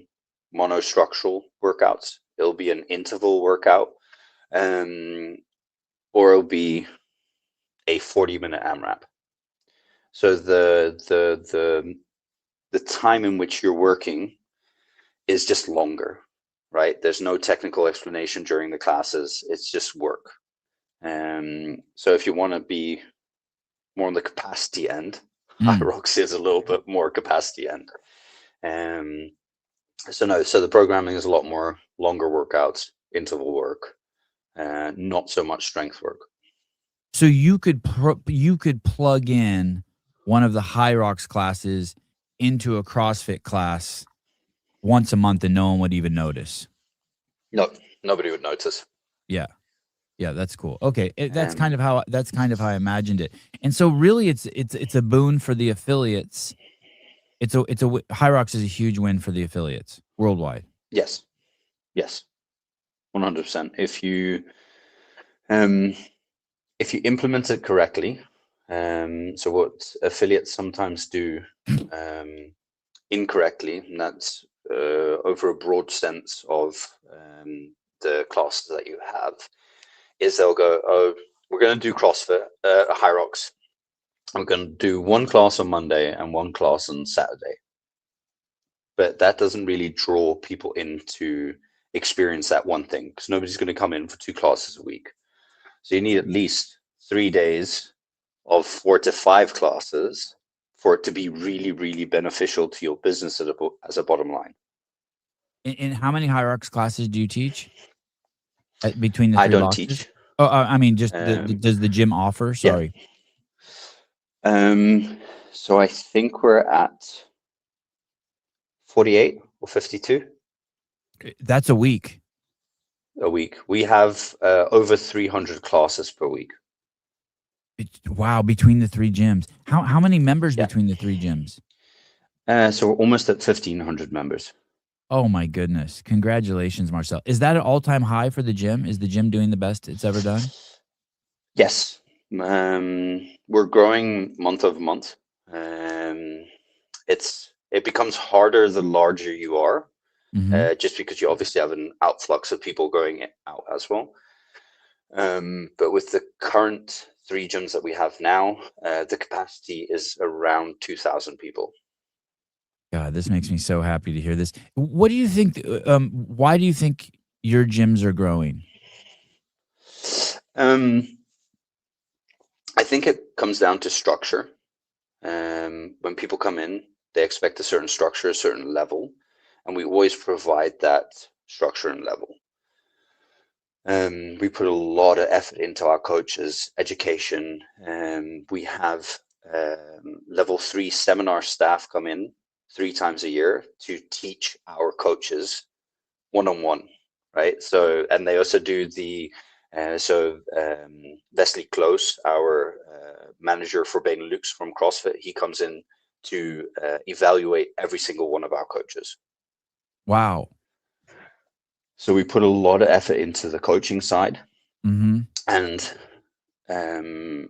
monostructural workouts. It'll be an interval workout, or it'll be a 40-minute AMRAP. So the time in which you're working is just longer, right? There's no technical explanation during the classes. It's just work. So if you want to be more on the capacity end, High Rocks is a little bit more capacity end. So the programming is a lot more longer workouts, interval work, not so much strength work. So you could plug in one of the High Rocks classes into a CrossFit class once a month and no one would even notice. No, nobody would notice. Yeah, that's cool. Okay, that's kind of how I imagined it. And so really, it's a boon for the affiliates. High Rocks is a huge win for the affiliates worldwide. Yes, 100%. If you implement it correctly, so what affiliates sometimes do incorrectly, and that's over a broad sense of the classes that you have, is they'll go, oh, we're going to do CrossFit, High Rocks. I'm going to do one class on Monday and one class on Saturday. But that doesn't really draw people in to experience that one thing, because nobody's going to come in for 2 classes a week. So you need at least 3 days of 4 to 5 classes for it to be really, really beneficial to your business as a bottom line. And how many High Rocks classes do you teach between the 3 I don't boxes? teach. Oh, I mean, just does the Um, gym offer? yeah. Sorry. So I think we're at 48 or 52 That's a week. a week. We have over 300 classes per week. Wow, between the 3 gyms. How many members Yeah. between the 3 gyms? So we're almost at 1,500 members. Oh my goodness. Congratulations, Marcel. Is that an all-time high for the gym? Is the gym doing the best it's ever done? Yes. We're growing month over month. Um, it becomes harder the larger you are, Mhm. just because you obviously have an outflux of people going out as well. But with the current 3 gyms that we have now, the capacity is around 2,000 people. God, this makes me so happy to hear this. What do you think, why do you think your gyms are growing? Um, I think it comes down to structure. When people come in, they expect a certain structure, a certain level, and we always provide that structure and level. We put a lot of effort into our coaches' education. We have level 3 seminar staff come in 3 times a year to teach our coaches one-on-one, right? So, and they also do Wesley Close, our manager for Benelux from CrossFit, he comes in to evaluate every single one of our coaches. Wow. So we put a lot of effort into the coaching side, Mhm. and um,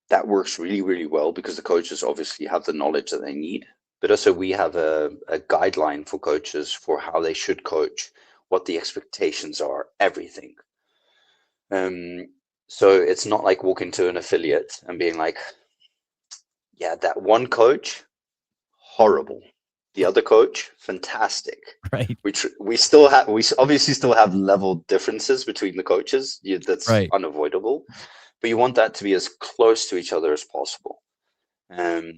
that works really, really well because the coaches obviously have the knowledge that they need. But also, we have a guideline for coaches for how they should coach, what the expectations are, everything. Um, so it's not like walking to an affiliate and being like, yeah, that one coach, horrible. The other coach, fantastic. Right. We obviously still have level differences between the coaches. That's Right. unavoidable, but you want that to be as close to each other as possible. Um,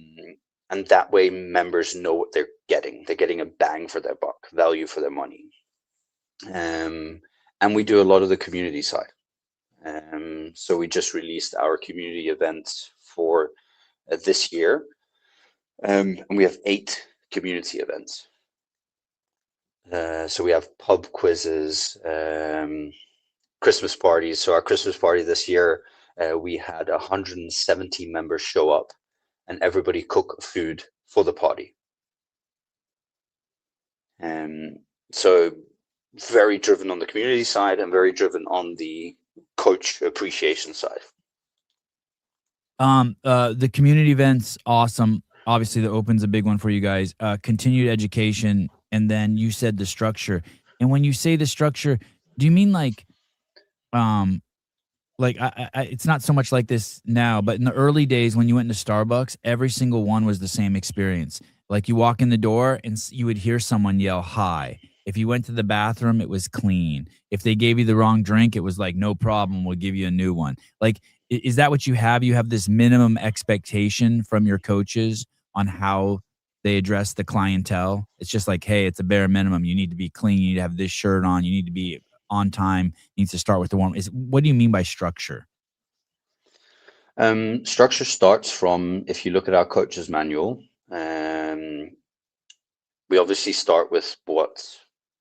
and that way members know what they're getting. They're getting a bang for their buck, value for their money. And we do a lot of the community side. So we just released our community events for this year, and we have 8 community events. So we have pub quizzes, Christmas parties. So our Christmas party this year, we had 170 members show up, and everybody cook food for the party. So very driven on the community side and very driven on the coach appreciation side. The community events, awesome. Obviously, the Open's a big one for you guys. Continued education, and then you said the structure. And when you say the structure, do you mean um, it's not so much like this now, but in the early days when you went into Starbucks, every single one was the same experience. Like you walk in the door and you would hear someone yell hi. If you went to the bathroom, it was clean. If they gave you the wrong drink, it was like no problem, we'll give you a new one. Like is that what you have? You have this minimum expectation from your coaches on how they address the clientele. It's just like, hey, it's a bare minimum. You need to be clean. You need to have this shirt on. You need to be on time. Needs to start with the warm. Is what do you mean by structure? Structure starts from, if you look at our coach's manual, um, we obviously start with what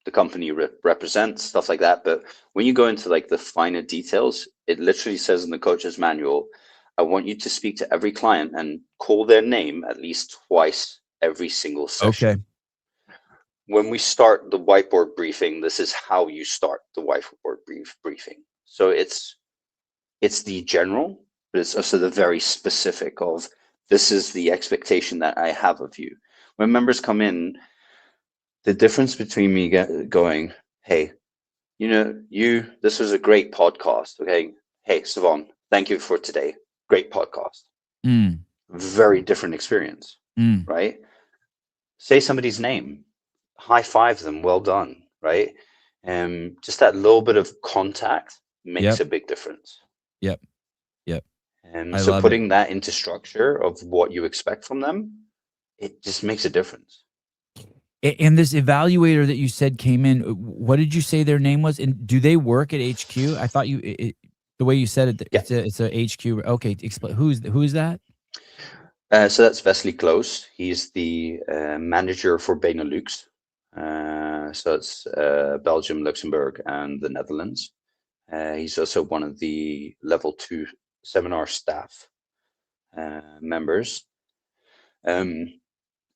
the company represents, stuff like that. But when you go into like the finer details, it literally says in the coach's manual, I want you to speak to every client and call their name at least twice every single Okay. session. When we start the whiteboard briefing, this is how you start the whiteboard briefing. So it's the general, but it's also the very specific of this is the expectation that I have of you. When members come in, the difference between me going, hey, this was a great podcast. Okay. Hey, Savon, thank you for today. Great podcast. Mm, Very different experience, mm. right? Say somebody's name, high five them, well done, right? Just that little bit of contact makes Yep. a big difference. Yep. Yep. And I so love it. putting that into structure of what you expect from them, it just makes a difference. And this evaluator that you said came in, what did you say their name was? And do they work at HQ? I thought The way you said it, Yeah. it's a HQ. Okay, explain who is that? So that's Wesley Close. He's the manager for Benelux. So it's Belgium, Luxembourg, and the Netherlands. He's also one of the level 2 seminar staff members.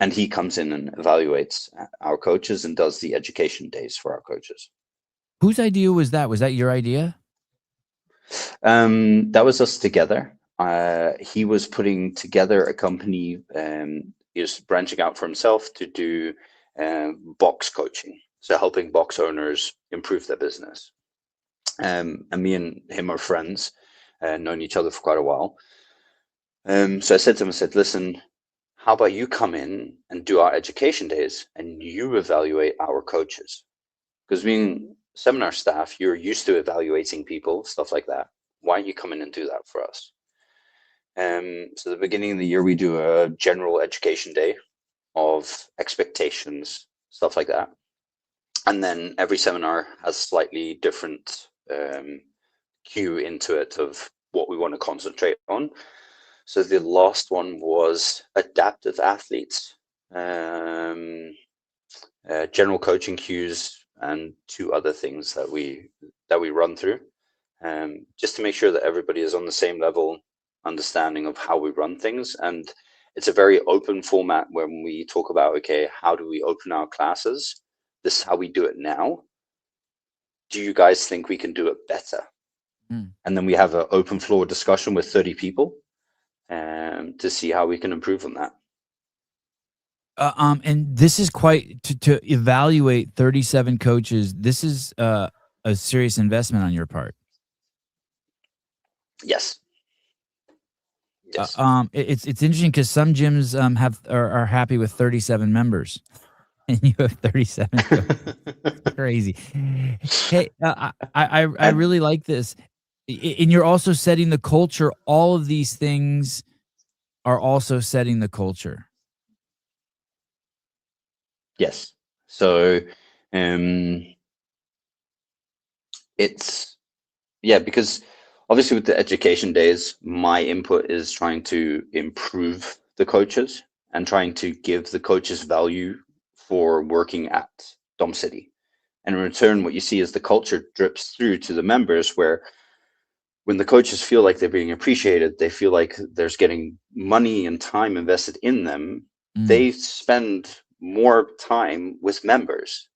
And he comes in and evaluates our coaches and does the education days for our coaches. Whose idea was that? Was that your idea? That was us together. He was putting together a company. He was branching out for himself to do box coaching, so helping box owners improve their business. And me and him are friends, known each other for quite a while. So I said to him, I said, listen, how about you come in and do our education days and you evaluate our coaches? Because being seminar staff, you're used to evaluating people, stuff like that. Why don't you come in and do that for us? So the beginning of the year, we do a general education day of expectations, stuff like that. And then every seminar has slightly different cue into it of what we want to concentrate on. So the last one was adaptive athletes, general coaching cues, and 2 other things that we run through, just to make sure that everybody is on the same level understanding of how we run things. And it's a very open format when we talk about, okay, how do we open our classes? This is how we do it now. Do you guys think we can do it better? And then we have an open floor discussion with 30 people to see how we can improve on that. And this is quite to evaluate 37 coaches. This is a serious investment on your part. Yes. Yes. It's interesting because some gyms are happy with 37 members, and you have 37 coaches. Crazy. Hey, I really like this, and you're also setting the culture. All of these things are also setting the culture. Yes. So it's, yeah, because obviously with the education days, my input is trying to improve the coaches and trying to give the coaches value for working at Dom City. And in return, what you see is the culture drips through to the members, where when the coaches feel like they're being appreciated, they feel like there's getting money and time invested in them, they spend more time with members,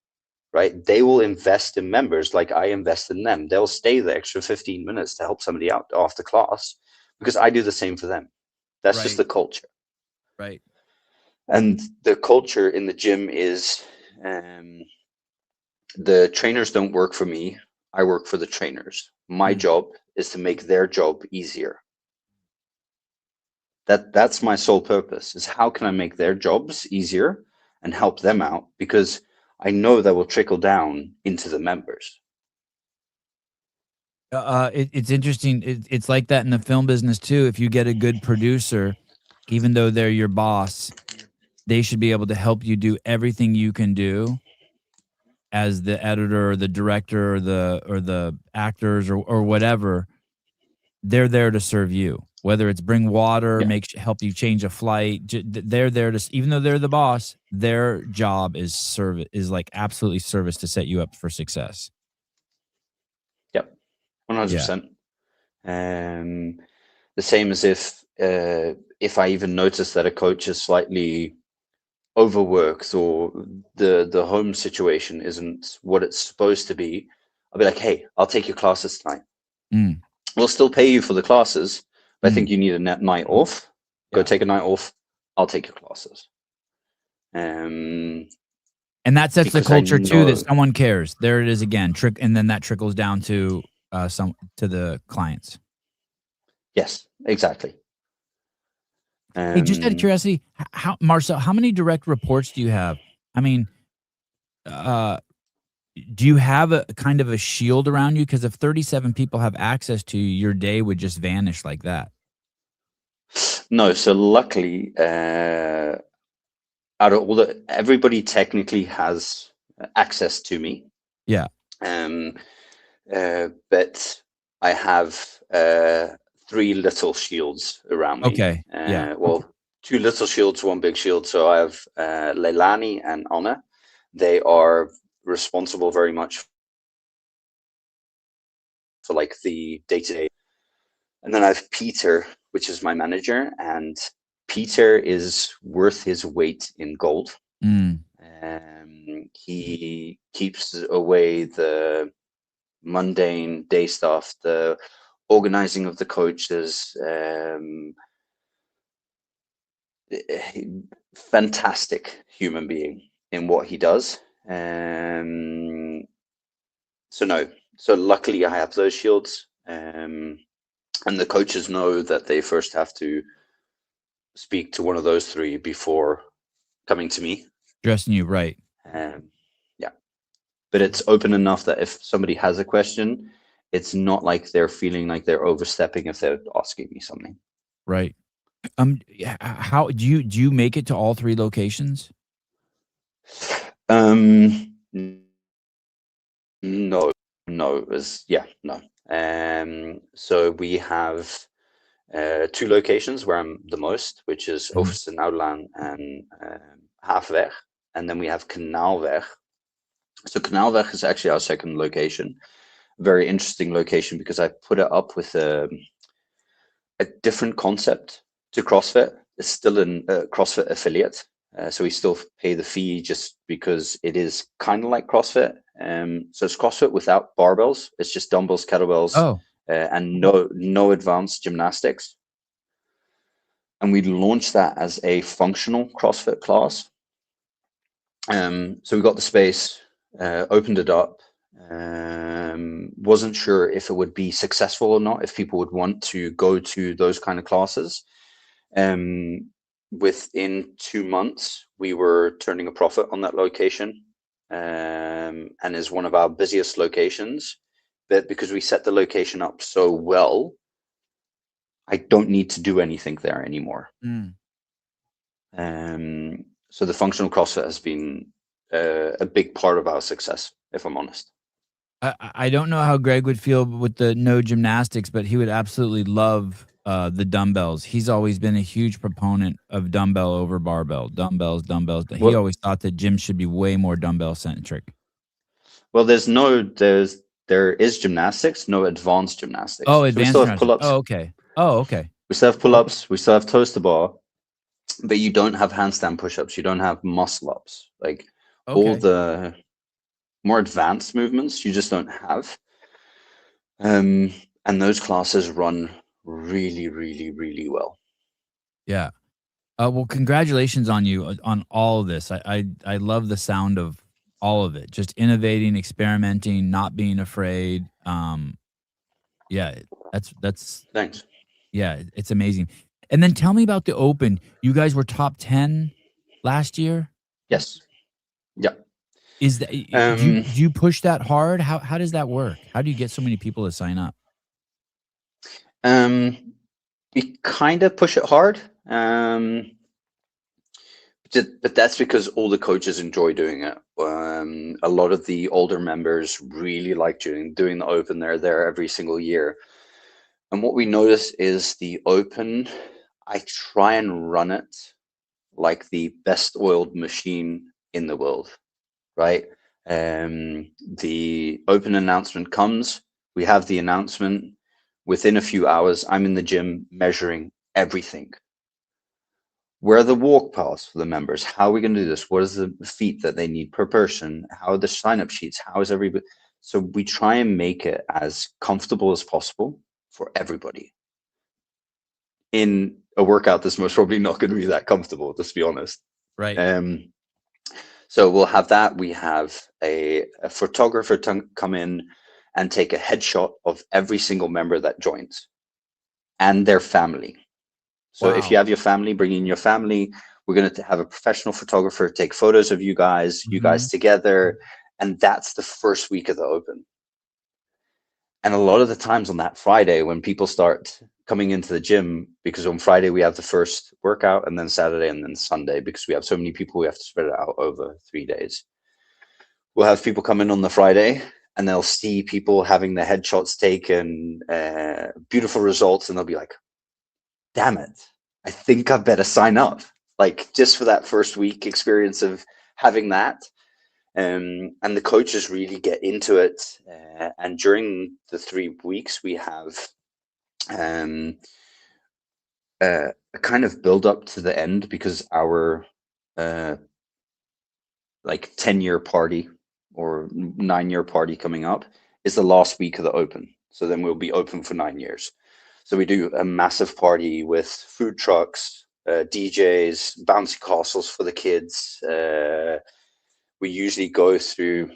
right? They will invest in members like I invest in them. They'll stay the extra 15 minutes to help somebody out after class because I do the same for them. That's just the culture. Right. And the culture in the gym is the trainers don't work for me. I work for the trainers. My job is to make their job easier. That's my sole purpose, is how can I make their jobs easier and help them out, because I know that will trickle down into the members. It's interesting. It's like that in the film business too. If you get a good producer, even though they're your boss, they should be able to help you do everything you can do as the editor or the director or the actors or whatever. They're there to serve you, whether it's bring water, help you change a flight. They're there to, even though they're the boss, their job is like absolutely service to set you up for success. Yep, 100%. The same as if I even notice that a coach is slightly overworked or the home situation isn't what it's supposed to be, I'll be like, hey, I'll take your classes tonight. We'll still pay you for the classes, but I think you need a night off. Go take a night off. I'll take your classes. And that sets the culture too, that someone cares. There it is again, and then that trickles down to to the clients. Yes, exactly. Hey, just out of curiosity, Marcel, how many direct reports do you have? I mean, do you have a kind of a shield around you? Because if 37 people have access to you, your day would just vanish like that. No, so luckily, out of all everybody technically has access to me. Yeah. But I have 3 little shields around me. Okay. Yeah. Well, 2 little shields, 1 big shield. So I have Leilani and Anna. They are responsible very much for like the day-to-day. And then I have Peter, which is my manager, and Peter is worth his weight in gold. Mm. He keeps away the mundane day stuff, the organizing of the coaches. Fantastic human being in what he does. So luckily I have those shields, and the coaches know that they first have to speak to one of those 3 before coming to me. Dressing you right. Yeah, but it's open enough that if somebody has a question, it's not like they're feeling like they're overstepping if they're asking me something. Right. How do you make it to all 3 locations? No, no. So we have 2 locations where I'm the most, which is Mhm. Overste Nauwlaan and Haafweg, and then we have Kanaalweg. So Kanaalweg is actually our second location. Very interesting location because I put it up with a different concept to CrossFit. It's still a CrossFit affiliate, so we still pay the fee just because it is kind of like CrossFit. So it's CrossFit without barbells. It's just dumbbells, kettlebells, Oh, and no advanced gymnastics. And we launched that as a functional CrossFit class. So we got the space, opened it up. Wasn't sure if it would be successful or not, if people would want to go to those kind of classes. Within 2 months, we were turning a profit on that location, and is one of our busiest locations. But because we set the location up so well, I don't need to do anything there anymore. mm. So the functional CrossFit has been a big part of our success, if I'm honest. I don't know how Greg would feel with the no gymnastics, but he would absolutely love the dumbbells. He's always been a huge proponent of dumbbell over barbell, dumbbells, dumbbells. He Well, always thought that gyms should be way more dumbbell centric. well, there is gymnastics, no advanced gymnastics. Oh, So we advanced still have gymnastics. pull-ups, Oh, okay. Oh, okay. we still have pull-ups, we still have toes to bar, but you don't have handstand push-ups, you don't have muscle-ups. Like all Okay. the more advanced movements, you just don't have. And those classes run really, really, really well. Yeah. Well, congratulations on you on all of this. I love the sound of all of it. Just innovating, experimenting, not being afraid. Yeah, that's Thanks. yeah, it's amazing. And then tell me about the Open. You guys were top 10 last year. Yes. Yeah. Is that do you push that hard? How does that work? How do you get so many people to sign up? We kind of push it hard. But that's because all the coaches enjoy doing it. A lot of the older members really like doing the Open. They're there every single year. And what we notice is the Open, I try and run it like the best oiled machine in the world, right? The Open announcement comes, we have the announcement. Within a few hours, I'm in the gym measuring everything. Where are the walk paths for the members? How are we going to do this? What is the feet that they need per person? How are the sign-up sheets? How is everybody? So we try and make it as comfortable as possible for everybody. In a workout that's most probably not going to be that comfortable, let's be honest. Right. So we'll have that. We have a photographer come in and take a headshot of every single member that joins and their family. So if you Wow. have your family, bring in your family. We're going to have a professional photographer take photos of you guys Mhm. together. And that's the first week of the Open. And a lot of the times on that Friday, when people start coming into the gym, because on Friday we have the first workout, and then Saturday, and then Sunday, because we have so many people, we have to spread it out over 3 days. We'll have people come in on the Friday, and they'll see people having their headshots taken, beautiful results, and they'll be like, damn it, I think I better sign up. Like just for that first week experience of having that. And the coaches really get into it. And during the 3 weeks, we have a kind of build up to the end, because our like 10-year party or 9-year party coming up is the last week of the Open. So then we'll be open for 9 years. So we do a massive party with food trucks, DJs, bouncy castles for the kids. We usually go through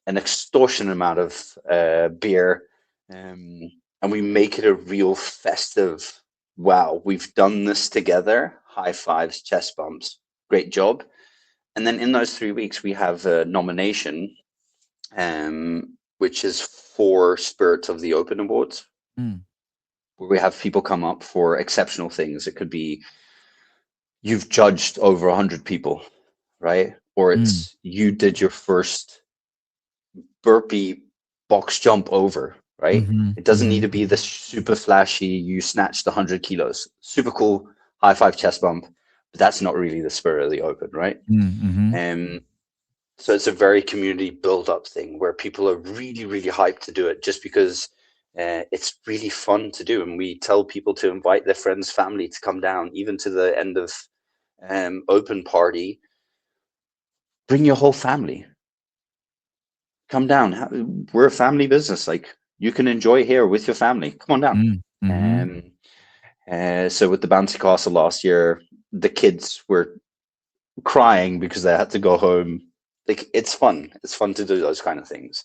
an extortionate amount of beer, and we make it a real festive, wow, we've done this together, high fives, chest bumps, great job. And then in those 3 weeks, we have a nomination, which is for Spirit of the Open Awards, where we have people come up for exceptional things. It could be you've judged over 100 people, right? Or it's you did your first burpee box jump over, right? It doesn't need to be the super flashy, you snatched 100 kilos. Super cool, high five chest bump. But that's not really the Spirit of the Open, right? So it's a very community build-up thing where people are really, really hyped to do it, just because it's really fun to do. And we tell people to invite their friends, family to come down, even to the end of Open party. Bring your whole family. Come down. We're a family business. Like, you can enjoy here with your family. Come on down. So with the bouncy castle last year, the kids were crying because they had to go home. Like, it's fun. It's fun to do those kind of things.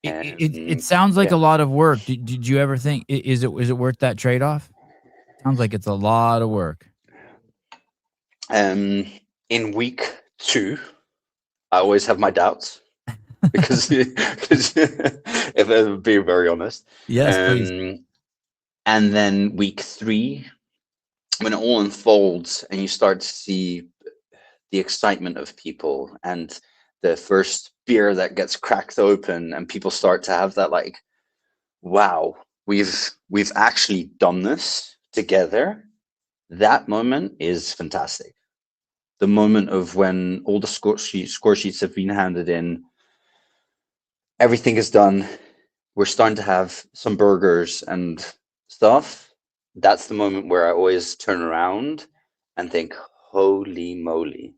It sounds like a lot of work. Did you ever think, is it worth that trade-off? Sounds like it's a lot of work. In week 2, I always have my doubts because if I'm being very honest. Yes, please. And then week 3, when it all unfolds and you start to see the excitement of people and the first beer that gets cracked open and people start to have that, like, wow, we've actually done this together. That moment is fantastic. The moment of when all the score sheets have been handed in, everything is done, we're starting to have some burgers and stuff. That's the moment where I always turn around and think, holy moly,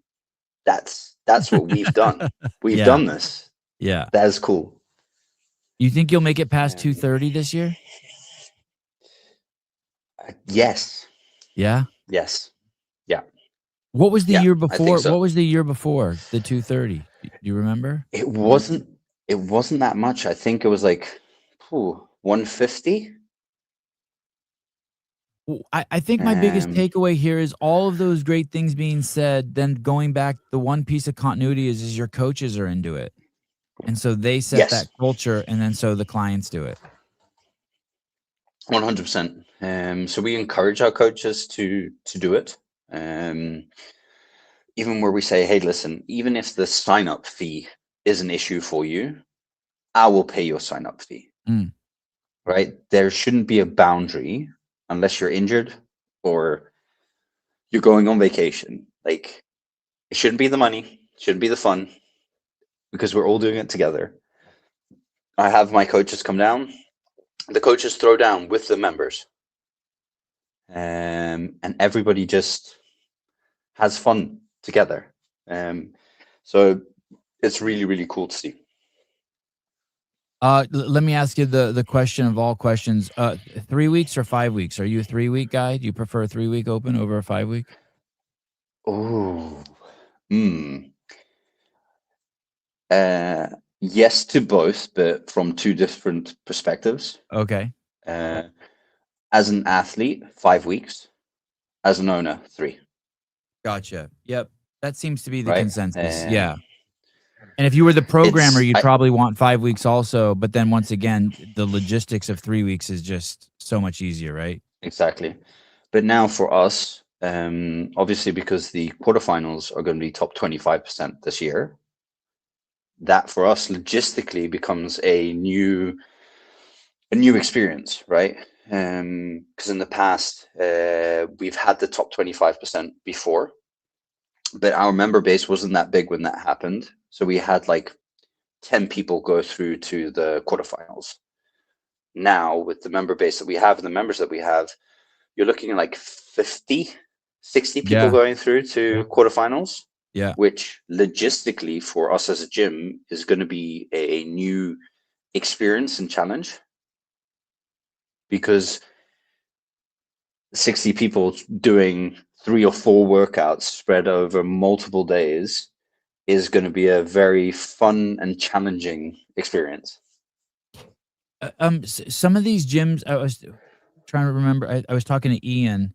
that's what we've done. We've done this. Yeah. That is cool. You think you'll make it past 230 this year? Yes. Yeah. Yes. Yeah. What was the year before? I think so. What was the year before the 230? Do you remember? It wasn't that much. I think it was like 150. I think my biggest takeaway here is all of those great things being said, then going back, the one piece of continuity is your coaches are into it. And so they set that culture, and then so the clients do it. 100%. So we encourage our coaches to do it. Even where we say, hey, listen, even if the sign-up fee is an issue for you, I will pay your sign-up fee. Right? There shouldn't be a boundary unless you're injured or you're going on vacation. Like, it shouldn't be the money, it shouldn't be the fun, because we're all doing it together. I have my coaches come down. The coaches throw down with the members. And everybody just has fun together. So it's really, really cool to see. Let me ask you the question of all questions. 3 weeks or 5 weeks? Are you a 3-week guy? Do you prefer a 3-week Open over a 5-week? Yes to both, but from 2 different perspectives. Okay. As an athlete, 5 weeks. As an owner, 3. Gotcha. Yep. That seems to be the consensus. Yeah. And if you were the programmer, you'd probably want 5 weeks also. But then once again, the logistics of 3 weeks is just so much easier, right? Exactly. But now for us, obviously, because the quarterfinals are going to be top 25% this year, that for us logistically becomes a new experience, right? Because in the past, we've had the top 25% before, but our member base wasn't that big when that happened. So we had like 10 people go through to the quarterfinals. Now, with the member base that we have and the members that we have, you're looking at like 50, 60 people Yeah. going through to quarterfinals, Yeah. which logistically for us as a gym is going to be a new experience and challenge, because 60 people doing 3 or 4 workouts spread over multiple days is going to be a very fun and challenging experience. Some of these gyms, I was trying to remember. I was talking to Ian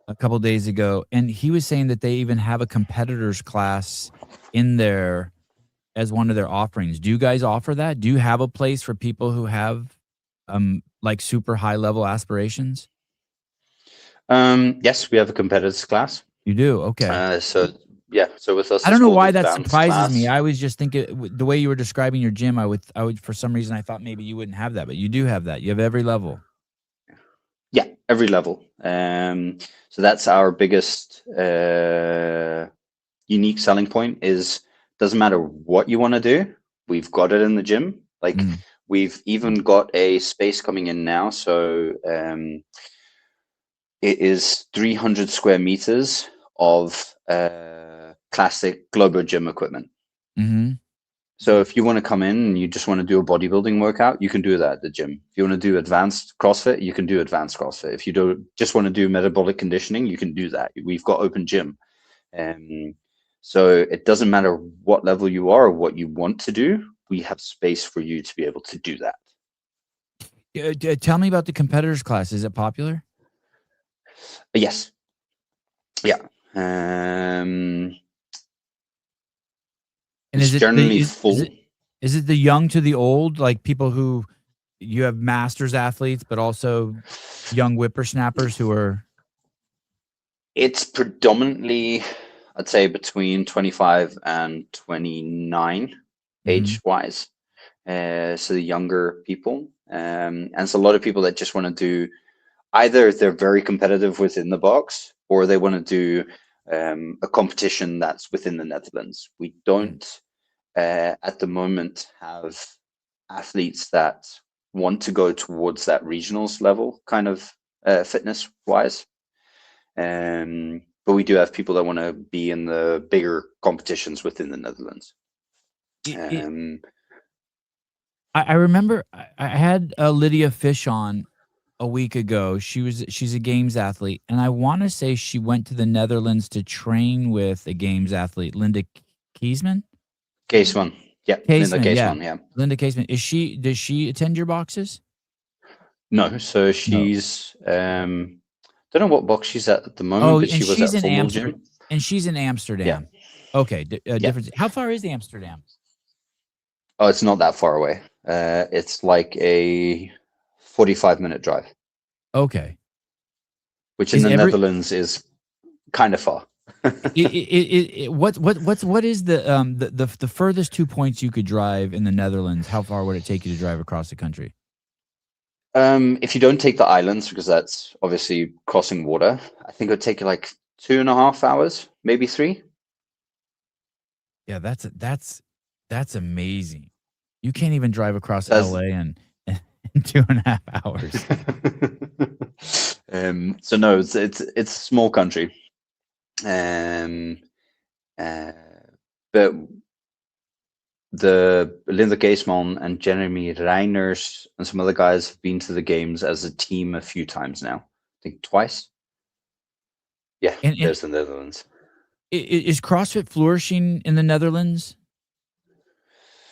a couple days ago, and he was saying that they even have a competitors class in there as one of their offerings. Do you guys offer that? Do you have a place for people who have like super high level aspirations? Yes, we have a competitors class. You do? Okay. So yeah, so with us I it's don't know called why that advanced surprises me. class. I was just thinking the way you were describing your gym, I would for some reason I thought maybe you wouldn't have that, but you do have that. You have every level. Yeah, every level. So that's our biggest unique selling point. Is doesn't matter what you want to do, we've got it in the gym. Like Mm. we've even got a space coming in now. So it is 300 square meters of classic Globo gym equipment. Mm-hmm. So if you want to come in and you just want to do a bodybuilding workout, you can do that at the gym. If you want to do advanced CrossFit, you can do advanced CrossFit. If you do just want to do metabolic conditioning, you can do that. We've got open gym. So it doesn't matter what level you are or what you want to do, we have space for you to be able to do that. Tell me about the competitors class. Is it popular? Yes. Yeah. And It's generally full. is it the young to the old, like people who you have masters athletes, but also young whippersnappers who are It's predominantly, I'd say, between 25 and 29 Mhm. age wise. So the younger people. And it's a lot of people that just want to do either they're very competitive within the box or they want to do a competition that's within the Netherlands. We don't at the moment have athletes that want to go towards that regionals level kind of fitness wise. But we do have people that want to be in the bigger competitions within the Netherlands. it Um, I remember I had, Lydia Fish on a week ago. She's a games athlete, and I wanna say she went to the Netherlands to train with a games athlete, Linda Kiesman? Case one, yeah, Linda Caseman, Case yeah. one, yeah. Linda Caseman. Does she attend your boxes? No, so No. she's don't know what box she's at the moment, Oh, but she was at Football Gym. she's in Yeah, Amsterdam. Okay, yeah. difference. How far is Amsterdam? Oh, it's not that far away. It's like a 45-minute drive, Okay. which in Is the every Netherlands is kind of far. what is the furthest 2 points you could drive in the Netherlands? How far would it take you to drive across the country? If you don't take the islands, because that's obviously crossing water, I think it would take you like 2.5 hours, maybe 3. Yeah, that's amazing. You can't even drive across That's LA in 2.5 hours. so no, it's a small country. Um, uh, but the Linda Gaisman and Jeremy Reiners and some other guys have been to the games as a team a few times now. I think twice. Yeah, And there's the Netherlands. is CrossFit flourishing in the Netherlands?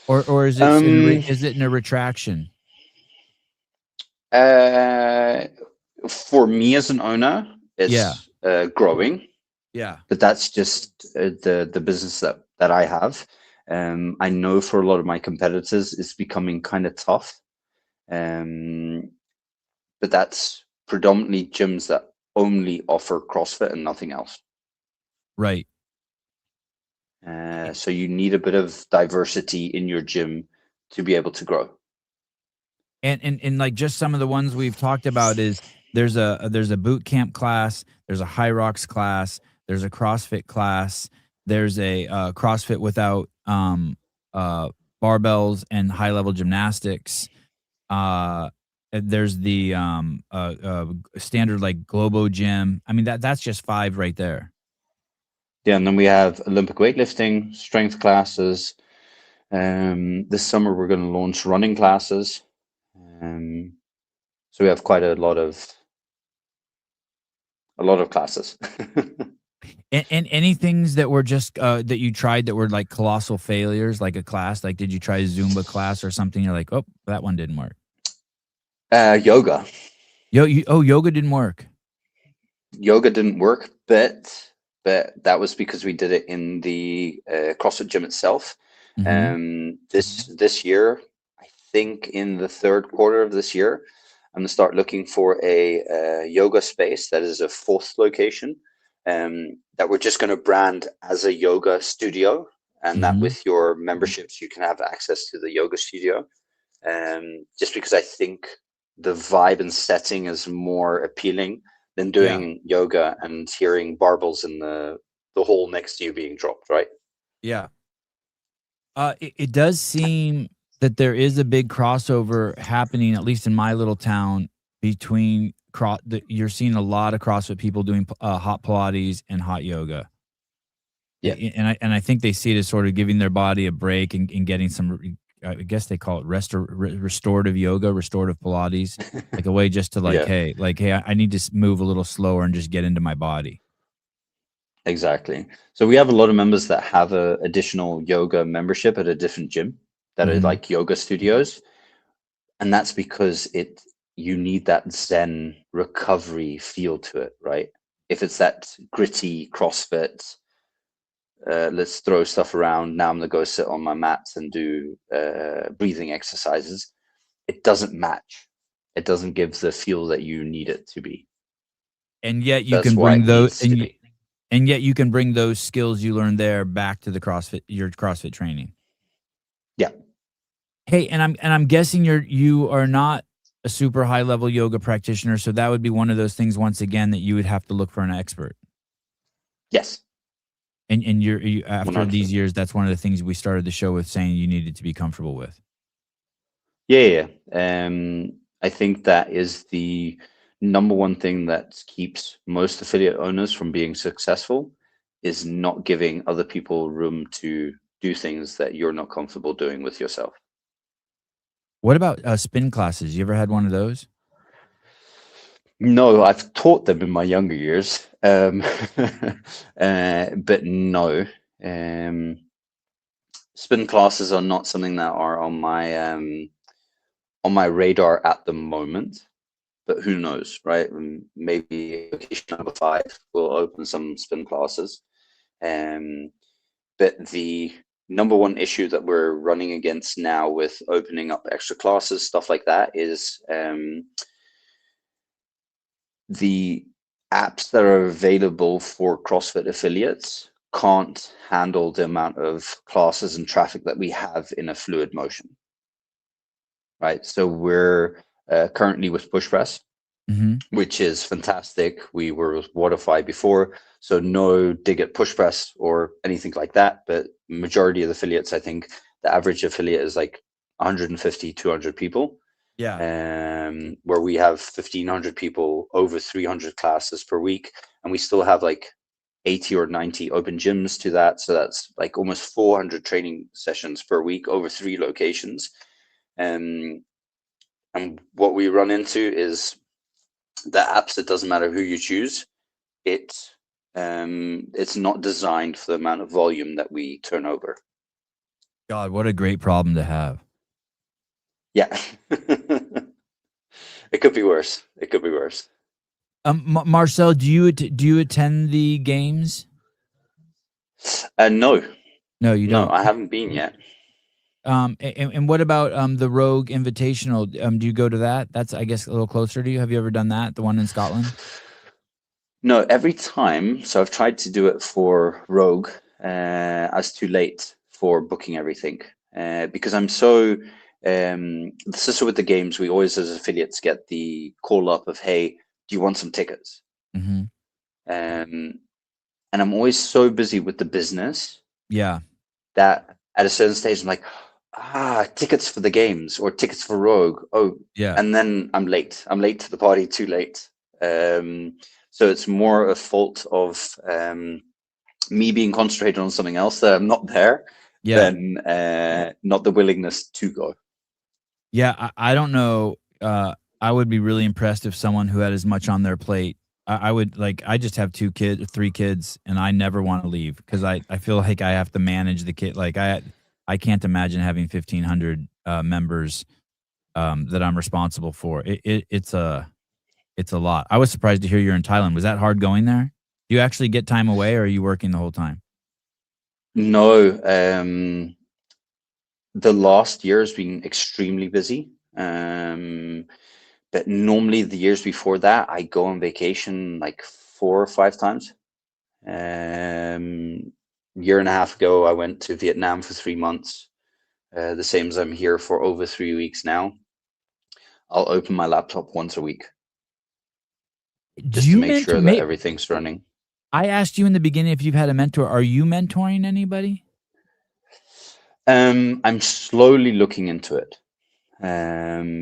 Or Um, is it in a retraction? uh, for me as an owner, Yeah. it's growing, Yeah. but that's just the business that I have. I know for a lot of my competitors, it's becoming kind of tough. Um, but that's predominantly gyms that only offer CrossFit and nothing else. Right. So you need a bit of diversity in your gym to be able to grow. And like just some of the ones we've talked about is there's a boot camp class, there's a high rocks class, there's a CrossFit class, there's a CrossFit without uh barbells and high level gymnastics. There's the standard like Globo gym. I mean that's just 5 right there. Yeah, and then we have Olympic weightlifting, strength classes. This summer we're going to launch running classes. So we have quite a lot of classes. And any things that were just that you tried that were like colossal failures, like a class, like did you try a Zumba class or something? You're like, oh, that one didn't work. Yoga. Yoga didn't work. Yoga didn't work, but that was because we did it in the CrossFit gym itself. This year, I think in the third quarter of this year, I'm gonna start looking for a yoga space that is a 4th location, that we're just gonna brand as a yoga studio, and that with your memberships you can have access to the yoga studio. Just because I think the vibe and setting is more appealing than doing yoga and hearing barbells in the hole next to you being dropped, right? Yeah. It does seem that there is a big crossover happening, at least in my little town, between you're seeing a lot of CrossFit people doing hot Pilates and hot yoga. Yeah, and I think they see it as sort of giving their body a break and getting some. I guess they call it restorative yoga, restorative Pilates, like a way just to hey, I need to move a little slower and just get into my body. Exactly. So we have a lot of members that have a additional yoga membership at a different gym that are like yoga studios. And that's because you need that Zen recovery feel to it, right? If it's that gritty CrossFit, let's throw stuff around. Now I'm gonna go sit on my mats and do breathing exercises. It doesn't match. It doesn't give the feel that you need it to be. And yet you can bring those and yet you can bring those skills you learned there back to your CrossFit training. Yeah. Hey, and I'm guessing you are not a super high level yoga practitioner, so that would be one of those things once again that you would have to look for an expert. Yes. And you after 100%. These years, that's one of the things we started the show with, saying you needed to be comfortable with. Yeah. I think that is the number one thing that keeps most affiliate owners from being successful, is not giving other people room to do things that you're not comfortable doing with yourself. What about spin classes? You ever had one of those? No, I've taught them in my younger years, but no. Spin classes are not something that are on my radar at the moment. But who knows, right? Maybe location number 5 will open some spin classes. But the number one issue that we're running against now with opening up extra classes, stuff like that, is the apps that are available for CrossFit affiliates can't handle the amount of classes and traffic that we have in a fluid motion, right? So we're currently with push press, which is fantastic. We were with Waterfly before, so no dig at push press or anything like that. But majority of the affiliates, I think the average affiliate is like 150, 200 people. Yeah. Where we have 1,500 people, over 300 classes per week, and we still have like 80 or 90 open gyms to that. So that's like almost 400 training sessions per week over 3 locations. And what we run into is the apps, it doesn't matter who you choose, it's not designed for the amount of volume that we turn over. God, what a great problem to have. Yeah. It could be worse. It could be worse. Marcel, do you attend the games? No. No, you don't. No, I haven't been yet. And what about the Rogue Invitational? Do you go to that? That's, I guess, a little closer to you. Have you ever done that? The one in Scotland? No, every time. So I've tried to do it for Rogue. as too late for booking everything, because I'm so. This is with the games. We always, as affiliates, get the call up of, "Hey, do you want some tickets?" Mm-hmm. And I'm always so busy with the business Yeah. that at a certain stage I'm like, tickets for the games or tickets for Rogue. Oh, Yeah. and then I'm late. I'm late to the party, too late. So it's more a fault of me being concentrated on something else that I'm not there Yeah. than not the willingness to go. Yeah. I don't know. I would be really impressed if someone who had as much on their plate. I would like. I just have 3 kids, and I never want to leave because I feel like I have to manage the kid. Like I can't imagine having 1,500 members that I'm responsible for. It's a lot. I was surprised to hear you're in Thailand. Was that hard going there? Do you actually get time away, or are you working the whole time? No, the last year has been extremely busy. But normally the years before that, I go on vacation like 4 or 5 times. Year and a half ago, I went to Vietnam for 3 months. The same as I'm here for over 3 weeks now. I'll open my laptop once a week Do just to you make mentor? sure that everything's running. I asked you in the beginning if you've had a mentor. Are you mentoring anybody? I'm slowly looking into it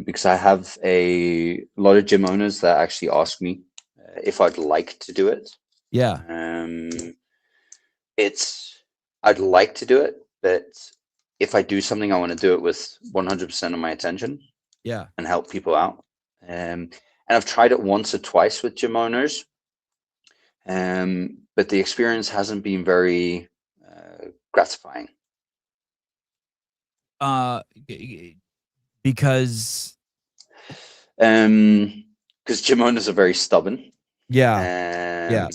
because I have a lot of gym owners that actually ask me if I'd like to do it. Yeah, Um, it's I'd like to do it, but if I do something, I want to do it with 100% of my attention yeah. and help people out. And I've tried it once or twice with gym owners, but the experience hasn't been very gratifying. Uh, because Because gym owners are very stubborn. yeah, Um, yeah,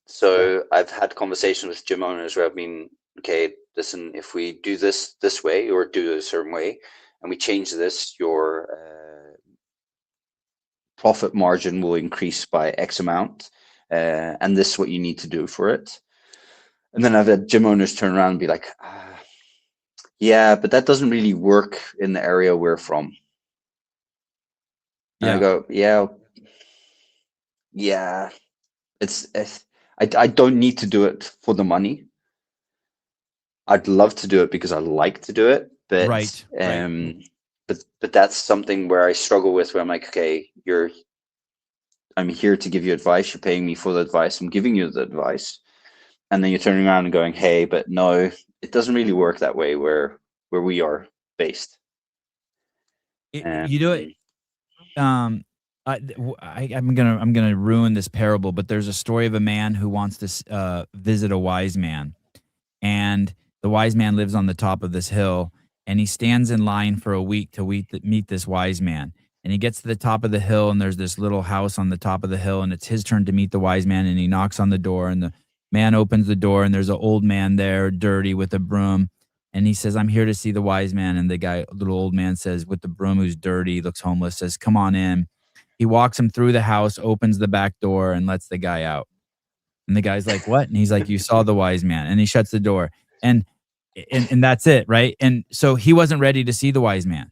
so I've had conversations with gym owners where I've been, okay, listen, if we do this way or do it a certain way, and we change this, your profit margin will increase by X amount, and this is what you need to do for it. And then I've had gym owners turn around and be like, yeah, but that doesn't really work in the area we're from. And I yeah. go, yeah, I don't need to do it for the money. I'd love to do it because I like to do it, Right, right. but that's something where I struggle with. Where I'm like, okay, I'm here to give you advice. You're paying me for the advice. I'm giving you the advice, and then you're turning around and going, hey, but no, it doesn't really work that way where we are based. You do it. Um, I'm gonna ruin this parable, but there's a story of a man who wants to visit a wise man, and the wise man lives on the top of this hill, and he stands in line for a week to meet this wise man. And he gets to the top of the hill, and there's this little house on the top of the hill, and it's his turn to meet the wise man. And he knocks on the door, and the man opens the door, and there's an old man there, dirty, with a broom. And he says, "I'm here to see the wise man." And the little old man says, with the broom, who's dirty, looks homeless, says, "Come on in." He walks him through the house, opens the back door, and lets the guy out. And the guy's like, "What?" And he's like, "You saw the wise man." And he shuts the door. And and that's it, right? And so he wasn't ready to see the wise man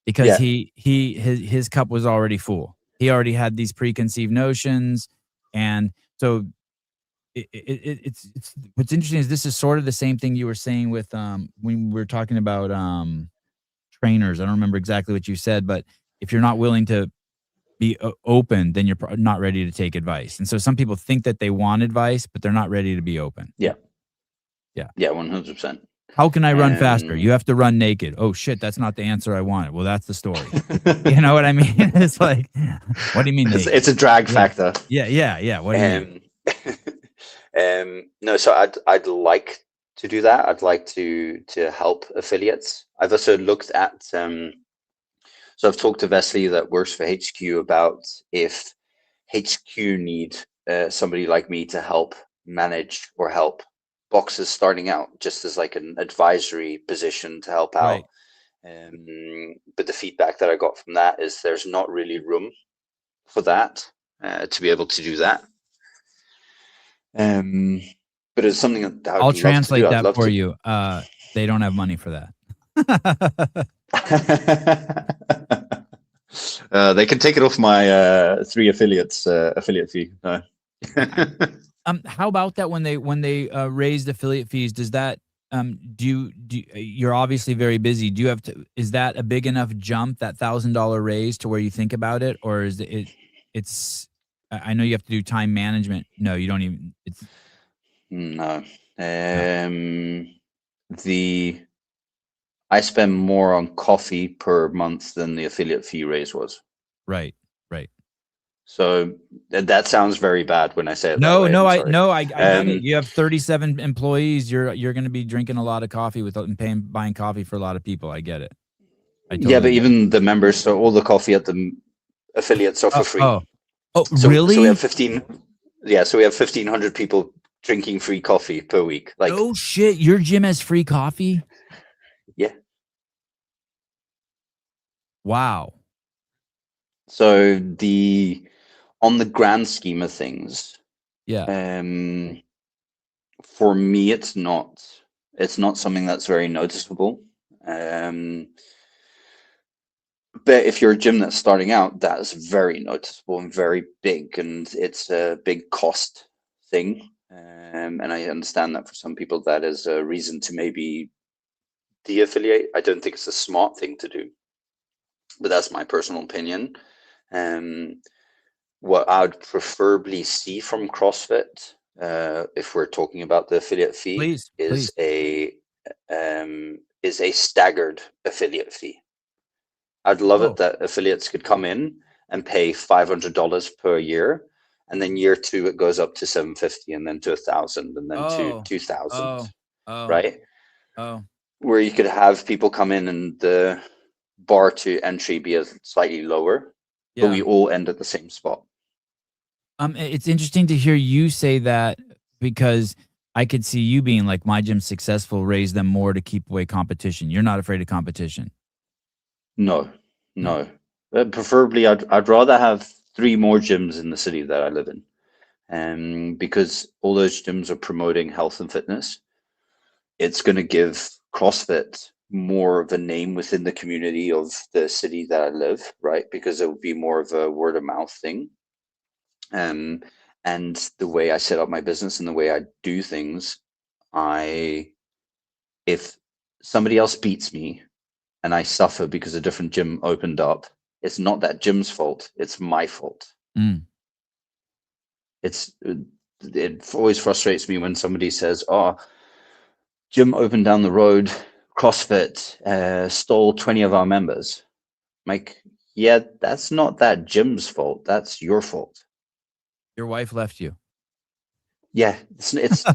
because Yeah, his cup was already full. He already had these preconceived notions, and so it's what's interesting is this is sort of the same thing you were saying with when we were talking about trainers. I don't remember exactly what you said, but if you're not willing to be open, then you're not ready to take advice. And so some people think that they want advice, but they're not ready to be open. yeah, Yeah. yeah, 100%. How can I run faster? Um, You have to run naked. Oh shit, that's not the answer I wanted. Well, that's the story. You know what I mean? It's like, what do you mean naked? it's a drag Yeah. factor. Yeah. What do you mean? No, so I'd like to do that. I'd like to help affiliates. I've also looked at so I've talked to Vesely that works for HQ about if HQ need somebody like me to help manage or help boxes starting out, just as like an advisory position to help out. Right. But the feedback that I got from that is there's not really room for that to be able to do that. But but it's something that I I'll would love to do. translate I'd that love for to. you. They don't have money for that. They can take it off my 3 affiliates affiliate fee. No. How about that when they raised affiliate fees? Does that you're obviously very busy. Do you have to? Is that a big enough jump, that $1,000 raise, to where you think about it, or is it? It's. I know you have to do time management. No, you don't even. It's No. no. I spend more on coffee per month than the affiliate fee raise was. Right. Right. So that sounds very bad when I say it that No, way. no, I'm I sorry. no, I get it. You have 37 employees. You're going to be drinking a lot of coffee and buying coffee for a lotot of people. I get it. I Yeah, totally but get it. even the members, so all the coffee at the affiliates are for free. Oh, So really? we have 15. Yeah, so we have 1,500 people drinking free coffee per week. Like, no shit. Your gym has free coffee? yeah. Wow. So on the grand scheme of things, Yeah. for me, it's not something that's very noticeable. But if you're a gym that's starting out, that's very noticeable and very big, and it's a big cost thing. And I understand that for some people, that is a reason to maybe de-affiliate. I don't think it's a smart thing to do, but that's my personal opinion. What I would preferably see from CrossFit, if we're talking about the affiliate fee, is a staggered affiliate fee. I'd love it that affiliates could come in and pay $500 per year, and then year 2 it goes up to $750, and then to $1,000, and then to $2,000, right? Where you could have people come in and the bar to entry be a slightly lower, but we all end at the same spot. It's interesting to hear you say that, because I could see you being like, my gym's successful, raise them more to keep away competition. You're not afraid of competition. No. Preferably, I'd rather have 3 more gyms in the city that I live in, because all those gyms are promoting health and fitness. It's going to give CrossFit more of a name within the community of the city that I live, right? Because it will be more of a word of mouth thing. And the way I set up my business and the way I do things, if somebody else beats me and I suffer because a different gym opened up, it's not that gym's fault. It's my fault. It always frustrates me when somebody says, "Oh, gym opened down the road, CrossFit stole 20 of our members." I'm like, yeah, that's not that gym's fault. That's your fault. Your wife left you. Yeah, it's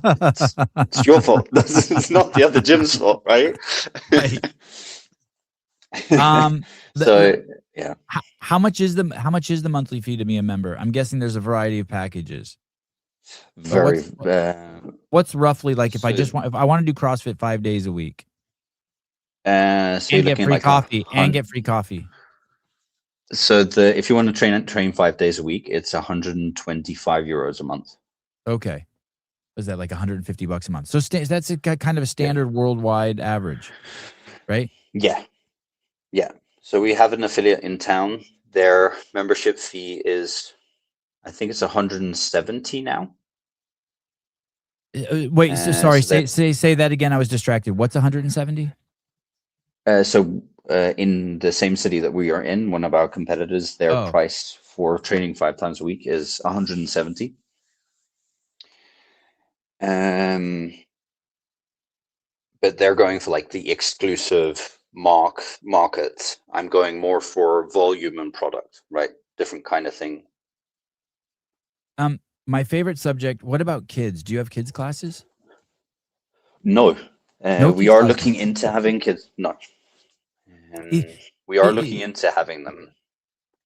your fault. It's not the other gym's fault, right? Right. So yeah. How much is the monthly fee to be a member? I'm guessing there's a variety of packages. What's roughly, like, if I want to do CrossFit 5 days a week, so and get free coffee, get free coffee. So if you want to train 5 days a week, it's 125 euros a month. Okay. Is that like $150 a month? So that's a kind of a standard worldwide average, right? Yeah. So we have an affiliate in town. Their membership fee is, I think it's 170 now. Wait, sorry. Say that again. I was distracted. What's 170? In the same city that we are in, one of our competitors, their price for training 5 times a week is 170. But they're going for like the exclusive market. I'm going more for volume and product, right? Different kind of thing. My favorite subject. What about kids? Do you have kids classes? No. We are looking into having kids. No. We are looking into having them.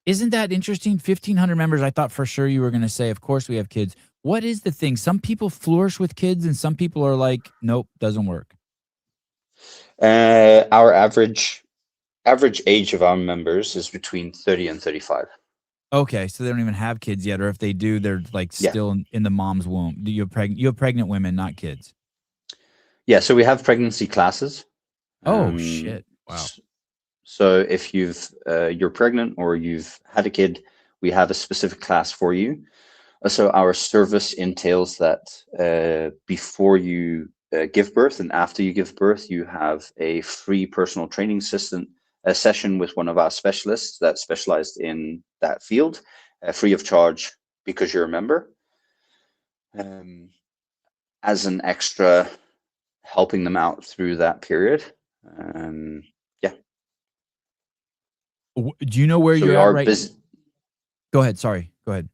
Isn't that interesting? 1,500 members. I thought for sure you were going to say, of course we have kids. What is the thing? Some people flourish with kids and some people are like, nope, doesn't work. Our average age of our members is between 30 and 35. Okay, so they don't even have kids yet, or if they do, they're, like, Yeah. still in the mom's womb. Do you have pregnant women, not kids? Yeah, so we have pregnancy classes. Oh, Um, shit. Wow. so if you're pregnant or you've had a kid, we have a specific class for you. So our service entails that before you give birth and after you give birth, you have a free personal training session with one of our specialists that specialized in that field, free of charge because you're a member. Um, as an extra, helping them out through that period. Um, yeah. Do you know where So you're we at are right. busy. Go ahead, sorry. Go ahead.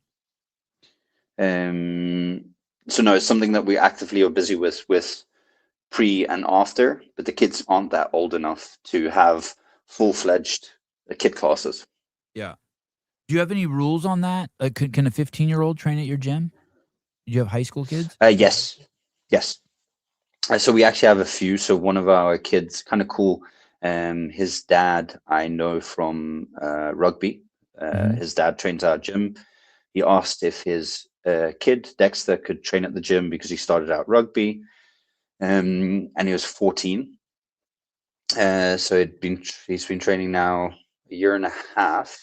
Um, so no, it's something that we actively are busy with pre and after, but the kids aren't that old enough to have full-fledged kid classes. Yeah. Do you have any rules on that? Like, can a 15-year-old train at your gym? Do you have high school kids? Yes, yes. So we actually have a few. So one of our kids, kind of cool. His dad, I know from rugby. Mhm. His dad trains our gym. He asked if his kid Dexter could train at the gym because he started out rugby, and he was 14. So he's been training now a year and a half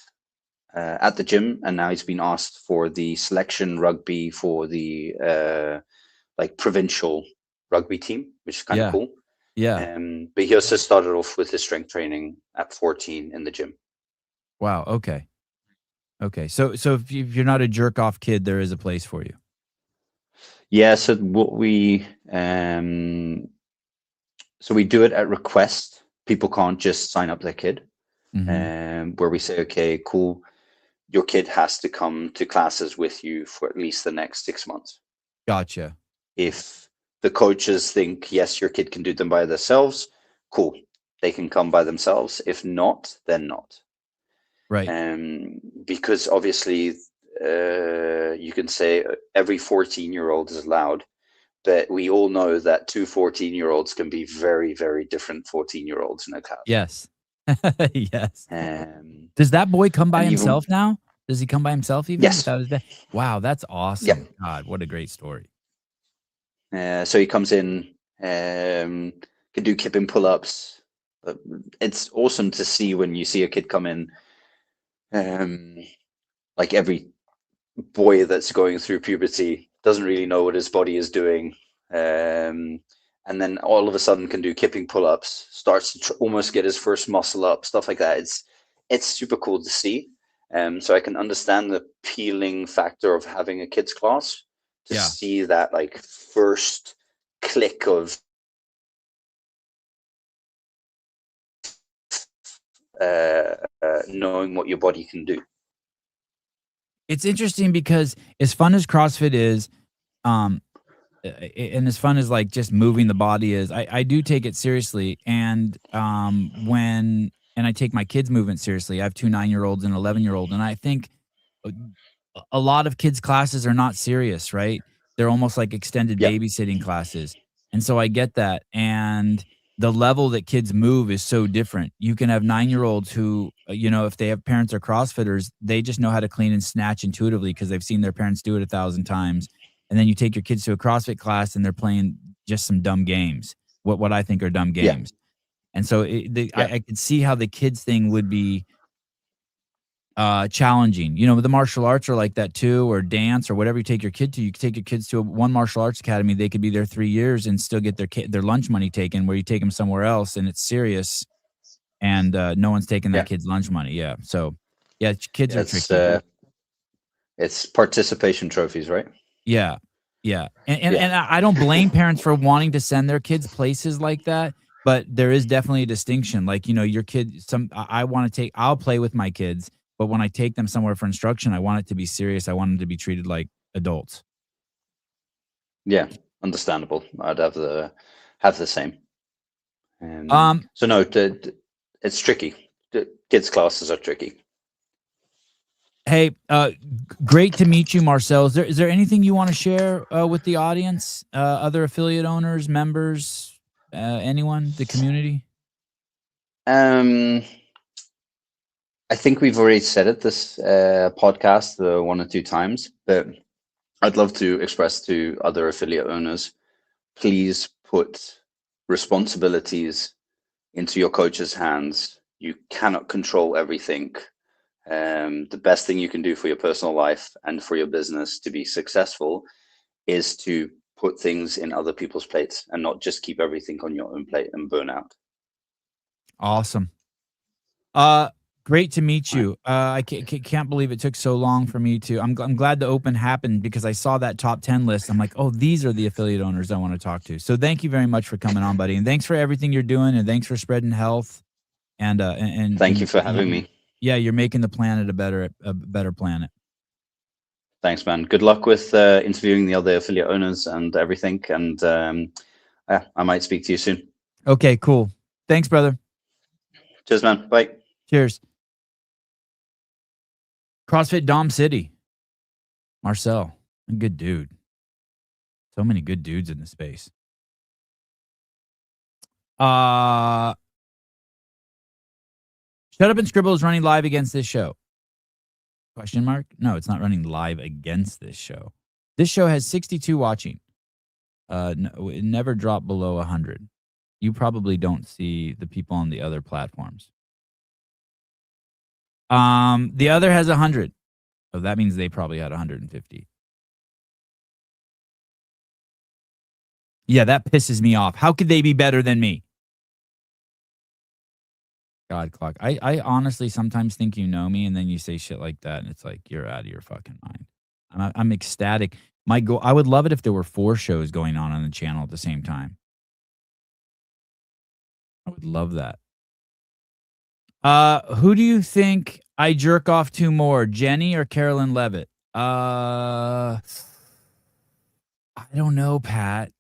at the gym, and now he's been asked for the selection rugby for the like provincial rugby team, which is kind of Yeah. cool. Yeah. But he also started off with his strength training at 14 in the gym. Wow, okay. Okay. So if you're not a jerk off kid, there is a place for you. Yeah, so what we do it at request. People can't just sign up their kid. Mhm. Where we say, okay, cool, your kid has to come to classes with you for at least the next 6 months. Gotcha. If the coaches think, yes, your kid can do them by themselves, cool, they can come by themselves. If not, then not. Right. Because obviously, you can say every 14-year-old is allowed, but we all know that two 14-year-olds can be very, very different 14-year-olds in a class. Yes. Yes. Um, Does that boy come by and even, himself now? Does he come by himself even yes, without his dad? Wow, that's yeah. awesome. God, what a great story. So he comes in, can do kipping pull-ups. It's awesome to see when you see a kid come in, um, like every boy that's going through puberty doesn't really know what his body is doing, and then all of a sudden can do kipping pull-ups, starts to almost get his first muscle up, stuff like that. It's super cool to see. So I can understand the appealing factor of having a kids class, to Yeah. see that like first click of knowing what your body can do. It's interesting because as fun as CrossFit is, um, and as fun as like just moving the body is, I do take it seriously. And and I take my kids' movement seriously. I have two 9-year-olds and 11-year-old, and I think uh, a lot of kids' classes are not serious, right? They're almost like extended Yeah, babysitting classes. And so I get that. And the level that kids move is so different. You can have 9-year-olds who, if they have parents or CrossFitters, they just know how to clean and snatch intuitively because they've seen their parents do it 1,000 times. And then you take your kids to a CrossFit class and they're playing just some dumb games, what I think are dumb yeah, games. And so yeah, I could see how the kids thing would be challenging. The martial arts are like that too, or dance or whatever you take your kid to. You could take your kids to one martial arts academy. They could be there 3 years and still get their lunch money taken. Where you take them somewhere else and it's serious, and no one's taking that yeah. kid's lunch money. Yeah, so yeah, kids are It's tricky. it's participation trophies, right? Yeah, yeah, and Yeah, and I don't blame parents for wanting to send their kids places like that, but there is definitely a distinction. Like, your kid, I want to take, I'll play with my kids, but when I take them somewhere for instruction, I want it to be serious. I want them to be treated like adults. yeah. Understandable. I'd have the same. Um, So no, it's tricky. The kids' classes are tricky. hey, great to meet you, Marcel. Is there anything you want to share with the audience, other affiliate owners, members, anyone, the community? Um, I think we've already said it this podcast 1 or 2 times, but I'd love to express to other affiliate owners, please put responsibilities into your coach's hands. You cannot control everything. The best thing you can do for your personal life and for your business to be successful is to put things in other people's plates and not just keep everything on your own plate and burn out. Awesome. Great to meet you. I can't believe it took so long for me to. I'm glad the open happened because I saw that top 10 list. I'm like, oh, these are the affiliate owners I want to talk to. So thank you very much for coming on, buddy, and thanks for everything you're doing, and thanks for spreading health. And thank you for having me. Yeah, you're making the planet a better planet. Thanks, man. Good luck with interviewing the other affiliate owners and everything. And I might speak to you soon. Okay, cool. Thanks, brother. Cheers, man. Bye. Cheers. CrossFit Dom City. Marcel, a good dude. So many good dudes in the space. Shut Up and Scribble is running live against this show. Question mark? No, it's not running live against this show. This show has 62 watching. It never dropped below 100. You probably don't see the people on the other platforms. The other has 100. So that means they probably had 150. Yeah, that pisses me off. How could they be better than me? God clock. I honestly sometimes think you know me, and then you say shit like that, and it's like you're out of your fucking mind. I'm ecstatic. I would love it if there were 4 shows going on the channel at the same time. I would love that. Who do you think I jerk off to more, Jenny or Carolyn Levitt? I don't know, Pat.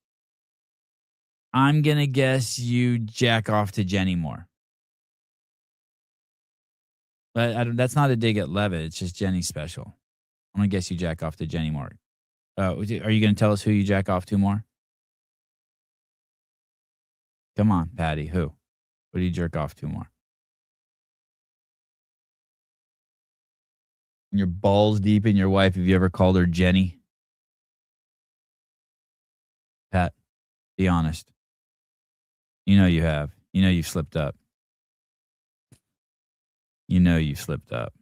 I'm gonna guess you jack off to Jenny more. But that's not a dig at Levitt. It's just Jenny's special. I'm gonna guess you jack off to Jenny more. Are you gonna tell us who you jack off to more? Come on, Patty. Who do you jerk off to more? You're balls deep in your wife. Have you ever called her Jenny? Pat, be honest. You know you have. You know you've slipped up. You know you slipped up.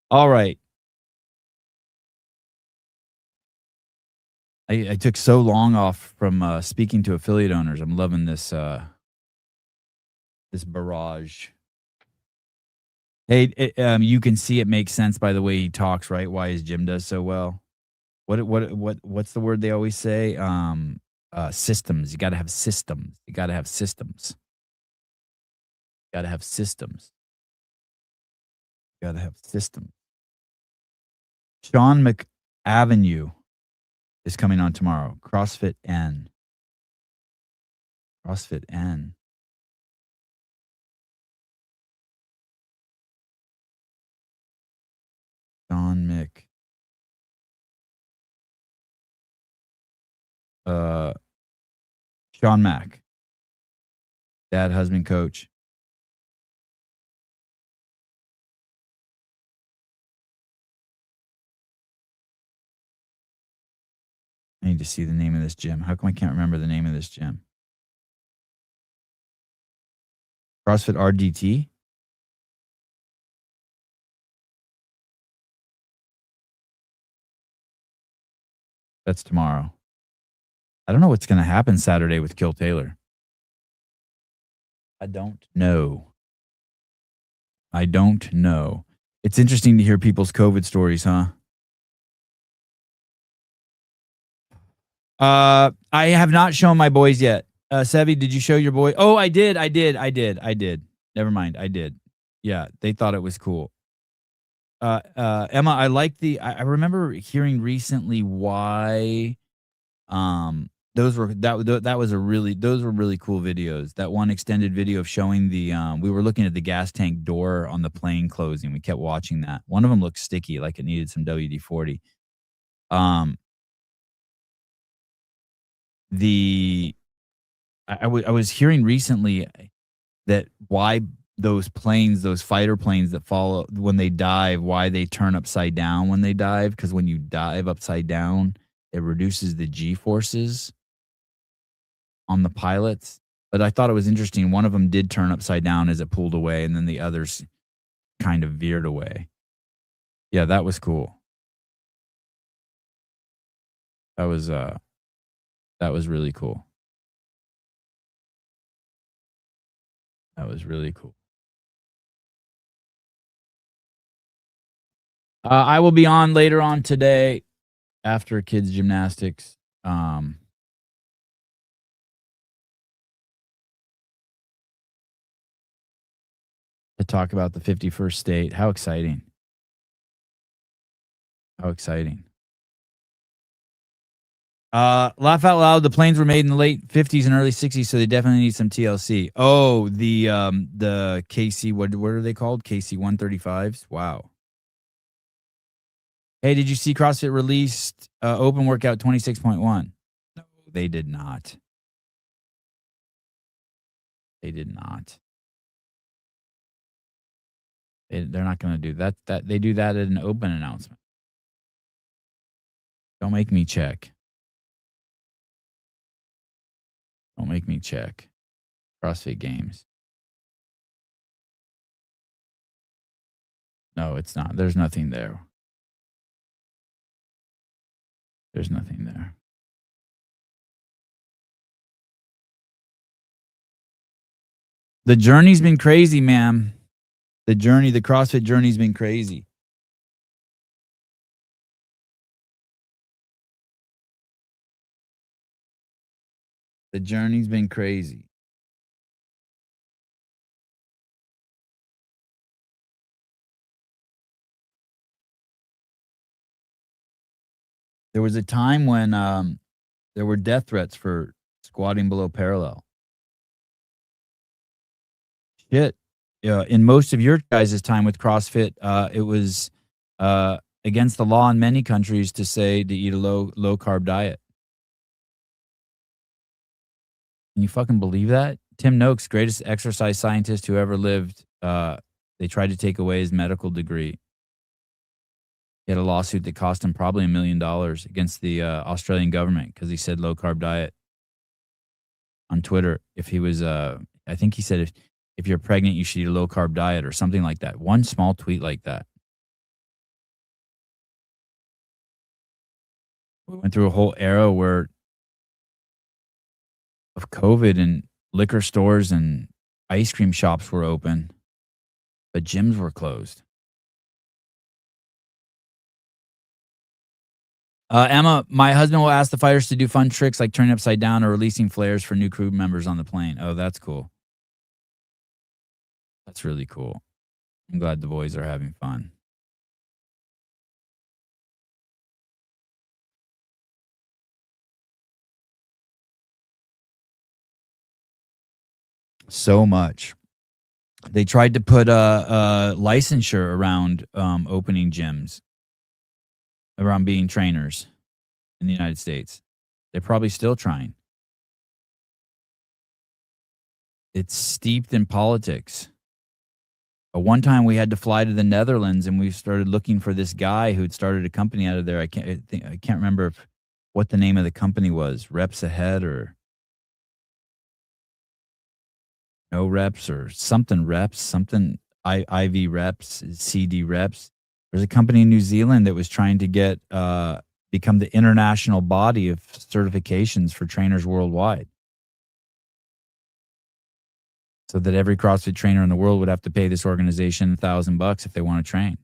All right. I took so long off from speaking to affiliate owners. I'm loving this this barrage. Hey, you can see it makes sense by the way he talks, right? Why his gym does so well. What's the word they always say? Systems. You got to have systems. You got to have systems. You got to have systems. You got to have systems. Sean McAvenue is coming on tomorrow. CrossFit N. CrossFit N. Sean Mick. Sean Mack. Dad, husband, coach. I need to see the name of this gym. How come I can't remember the name of this gym? CrossFit RDT? That's tomorrow. I don't know what's going to happen Saturday with Kill Taylor. I don't know. It's interesting to hear people's COVID stories, huh? I have not shown my boys yet. Sevi, did you show your boy? Oh, I did. Never mind. I did. Yeah, they thought it was cool. Emma, I like I remember hearing recently why those were really cool videos. That one extended video of showing we were looking at the gas tank door on the plane closing. We kept watching that. One of them looked sticky, like it needed some WD-40. I was hearing recently that why those planes, those fighter planes that fall when they dive, why they turn upside down when they dive, because when you dive upside down, it reduces the G forces on the pilots. But I thought it was interesting. One of them did turn upside down as it pulled away, and then the others kind of veered away. Yeah, that was cool. That was really cool. That was really cool. I will be on later on today after kids gymnastics. To talk about the 51st state. How exciting. How exciting. Laugh out loud. The planes were made in the late 50s and early 60s, so they definitely need some TLC. Oh, the KC, what are they called? KC 135s. Wow. Hey, did you see CrossFit released open workout 26.1? No, they did not. They did not. They're not going to do that. They do that at an open announcement. Don't make me check. Don't make me check. CrossFit Games. No, it's not. There's nothing there. There's nothing there. The journey's been crazy, ma'am. The CrossFit journey's been crazy. The journey's been crazy. There was a time when there were death threats for squatting below parallel. Shit. Yeah, in most of your guys' time with CrossFit, it was against the law in many countries to say to eat a low carb diet. Can you fucking believe that? Tim Noakes, greatest exercise scientist who ever lived, they tried to take away his medical degree. He had a lawsuit that cost him probably $1 million against the Australian government because he said low carb diet on Twitter. If he was, I think he said if you're pregnant, you should eat a low carb diet or something like that. One small tweet like that. We went through a whole era of COVID and liquor stores and ice cream shops were open, but gyms were closed. Emma, my husband will ask the fighters to do fun tricks like turning upside down or releasing flares for new crew members on the plane. Oh, that's cool. That's really cool. I'm glad the boys are having fun. So much. They tried to put a licensure around opening gyms, around being trainers in the United States. They're probably still trying. It's steeped in politics. One time we had to fly to the Netherlands and we started looking for this guy who'd started a company out of there. I can't remember what the name of the company was. Reps Ahead or No Reps or something Reps, something IV Reps, CD Reps. There's a company in New Zealand that was trying to get become the international body of certifications for trainers worldwide. So that every CrossFit trainer in the world would have to pay this organization $1,000 if they want to train.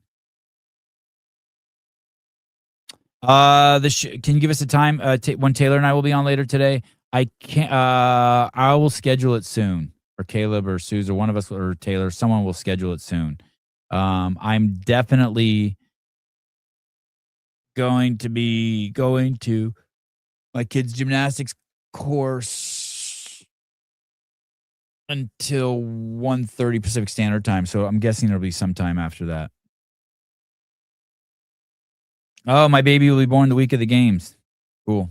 Can you give us a time when Taylor and I will be on later today? I can't. I will schedule it soon, or Caleb or Suze or one of us or Taylor. Someone will schedule it soon. I'm definitely going to be going to my kids' gymnastics course until 1:30 Pacific Standard Time. So I'm guessing it'll be sometime after that. Oh, my baby will be born the week of the games. Cool.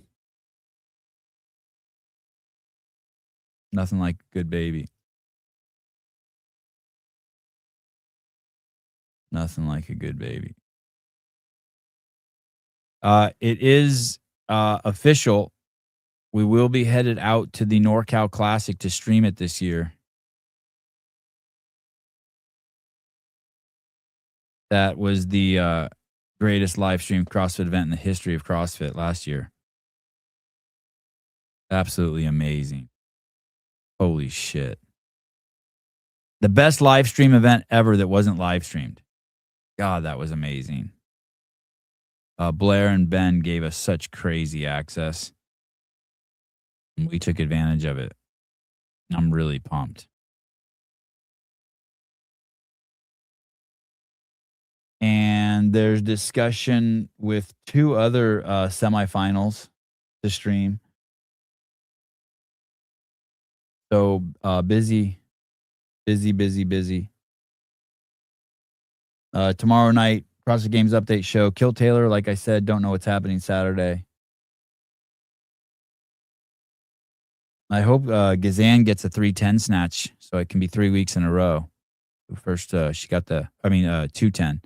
Nothing like good baby. Nothing like a good baby. It is official. We will be headed out to the NorCal Classic to stream it this year. That was the greatest live stream CrossFit event in the history of CrossFit last year. Absolutely amazing. Holy shit. The best live stream event ever that wasn't live streamed. God, that was amazing. Blair and Ben gave us such crazy access. And we took advantage of it. I'm really pumped. And there's discussion with 2 other semifinals to stream. So busy. Tomorrow night, CrossFit Games update show. Kill Taylor, like I said, don't know what's happening Saturday. I hope Gazan gets a 310 snatch so it can be 3 weeks in a row. First, she got 210.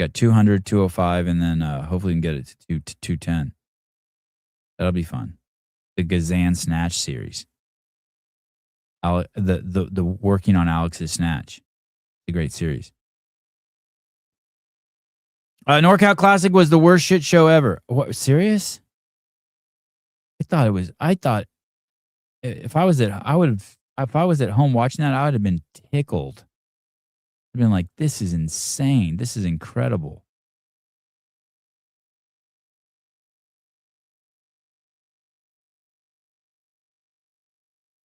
Got 200, 205, and then hopefully we can get it to 210. That'll be fun. The Gazan Snatch series. The working on Alex's snatch. A great series. NorCal Classic was the worst shit show ever. What? Serious? I thought if I was at home watching that, I would have been tickled. I've been like, this is insane. This is incredible.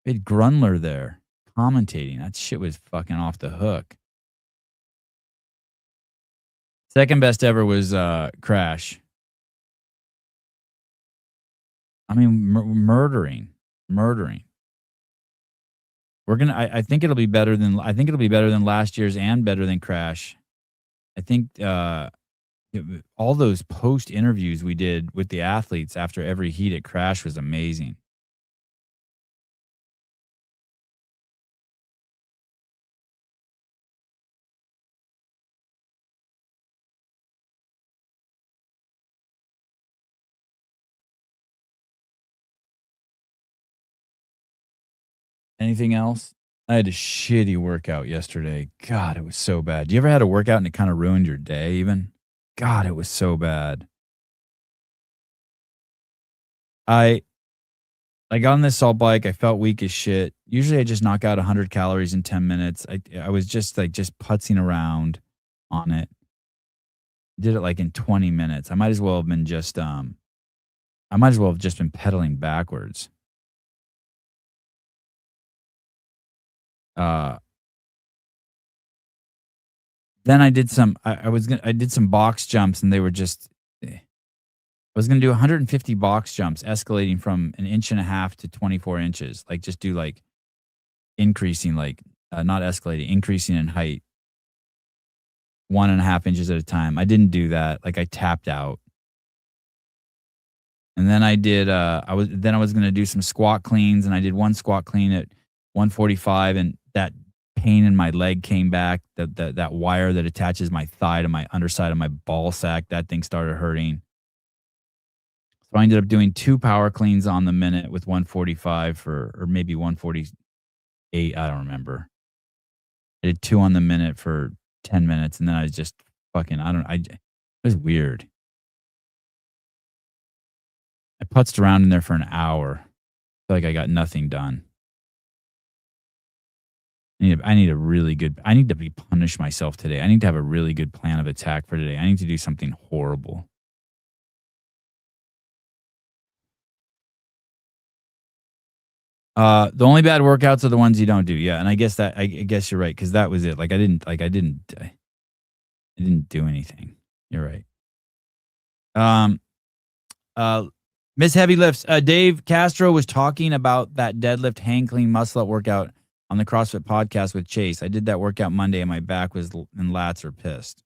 We had Grunler there commentating. That shit was fucking off the hook. Second best ever was Crash. I mean, murdering. We're gonna. I think it'll be better than. I think it'll be better than last year's and better than Crash. I think all those post interviews we did with the athletes after every heat at Crash was amazing. Anything else? I had a shitty workout yesterday. God, it was so bad. You ever had a workout and it kind of ruined your day even? God, it was so bad. I got on this salt bike. I felt weak as shit. Usually I just knock out 100 calories in 10 minutes. I was just putzing around on it. Did it like in 20 minutes. I might as well have just been pedaling backwards. Then I did some I did some box jumps and they were just I was going to do 150 box jumps escalating from 1.5 to 24 inches. Like just do like increasing not escalating, increasing in height 1.5 inches at a time. I didn't do that. Like I tapped out. And then I did I was going to do some squat cleans and I did one squat clean at 145 and that pain in my leg came back. That wire that attaches my thigh to my underside of my ball sack, that thing started hurting. So I ended up doing 2 power cleans on the minute with 145 or maybe 148. I don't remember. I did 2 on the minute for 10 minutes and then I just fucking, it was weird. I putzed around in there for an hour. I feel like I got nothing done. I need to punish myself today. I need to have a really good plan of attack for today. I need to do something horrible. The only bad workouts are the ones you don't do. Yeah, and I guess you're right because that was it. I didn't do anything. You're right. Miss Heavy Lifts. Dave Castro was talking about that deadlift hang clean muscle up workout on the CrossFit podcast with Chase. I did that workout Monday and my back and lats are pissed.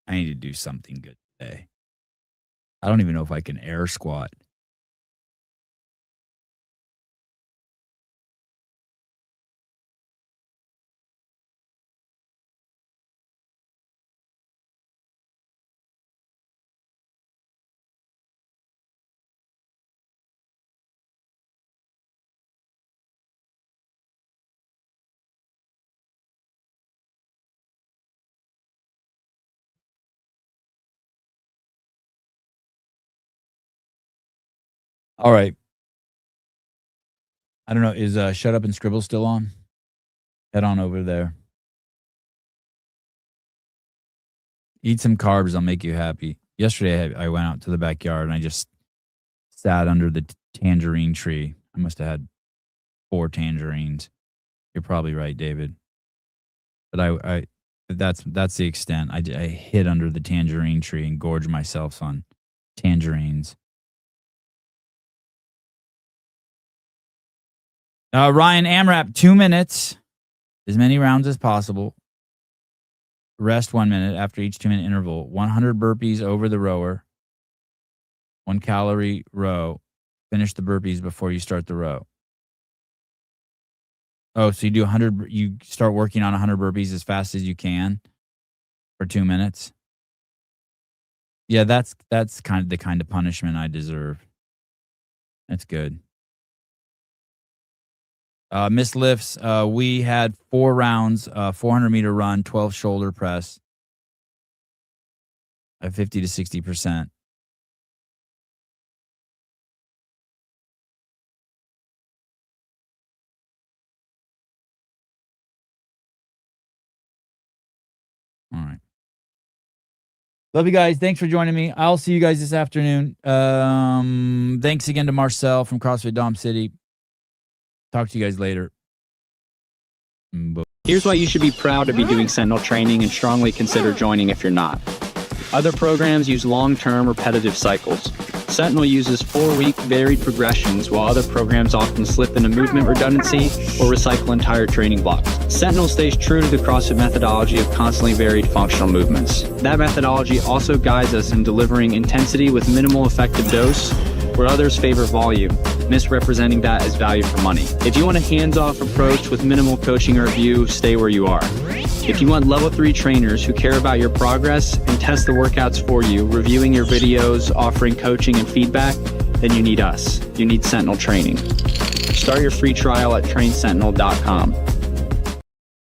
I need to do something good today. I don't even know if I can air squat. All right. I don't know. Is Shut Up and Scribble still on? Head on over there. Eat some carbs. I'll make you happy. Yesterday, I went out to the backyard and I just sat under the tangerine tree. I must have had 4 tangerines. You're probably right, David. But that's the extent. I hid under the tangerine tree and gorged myself on tangerines. Ryan AMRAP, 2 minutes, as many rounds as possible. Rest 1 minute after each 2-minute interval. 100 burpees over the rower. 1 calorie row. Finish the burpees before you start the row. Oh, so you do 100. You start working on 100 burpees as fast as you can for 2 minutes. Yeah, that's kind of the kind of punishment I deserve. That's good. Missed lifts. We had 4 rounds, 400-meter run, 12 shoulder press at 50 to 60%. All right. Love you guys. Thanks for joining me. I'll see you guys this afternoon. Thanks again to Marcel from CrossFit Dom City. Talk to you guys later. Bye. Here's why you should be proud to be doing Sentinel training and strongly consider joining if you're not. Other programs use long-term repetitive cycles. Sentinel uses 4-week varied progressions, while other programs often slip into movement redundancy or recycle entire training blocks. Sentinel stays true to the CrossFit methodology of constantly varied functional movements. That methodology also guides us in delivering intensity with minimal effective dose, where others favor volume, misrepresenting that as value for money. If you want a hands-off approach with minimal coaching or review, stay where you are. If you want level 3 trainers who care about your progress and test the workouts for you, reviewing your videos, offering coaching and feedback, then you need us. You need Sentinel Training. Start your free trial at trainsentinel.com.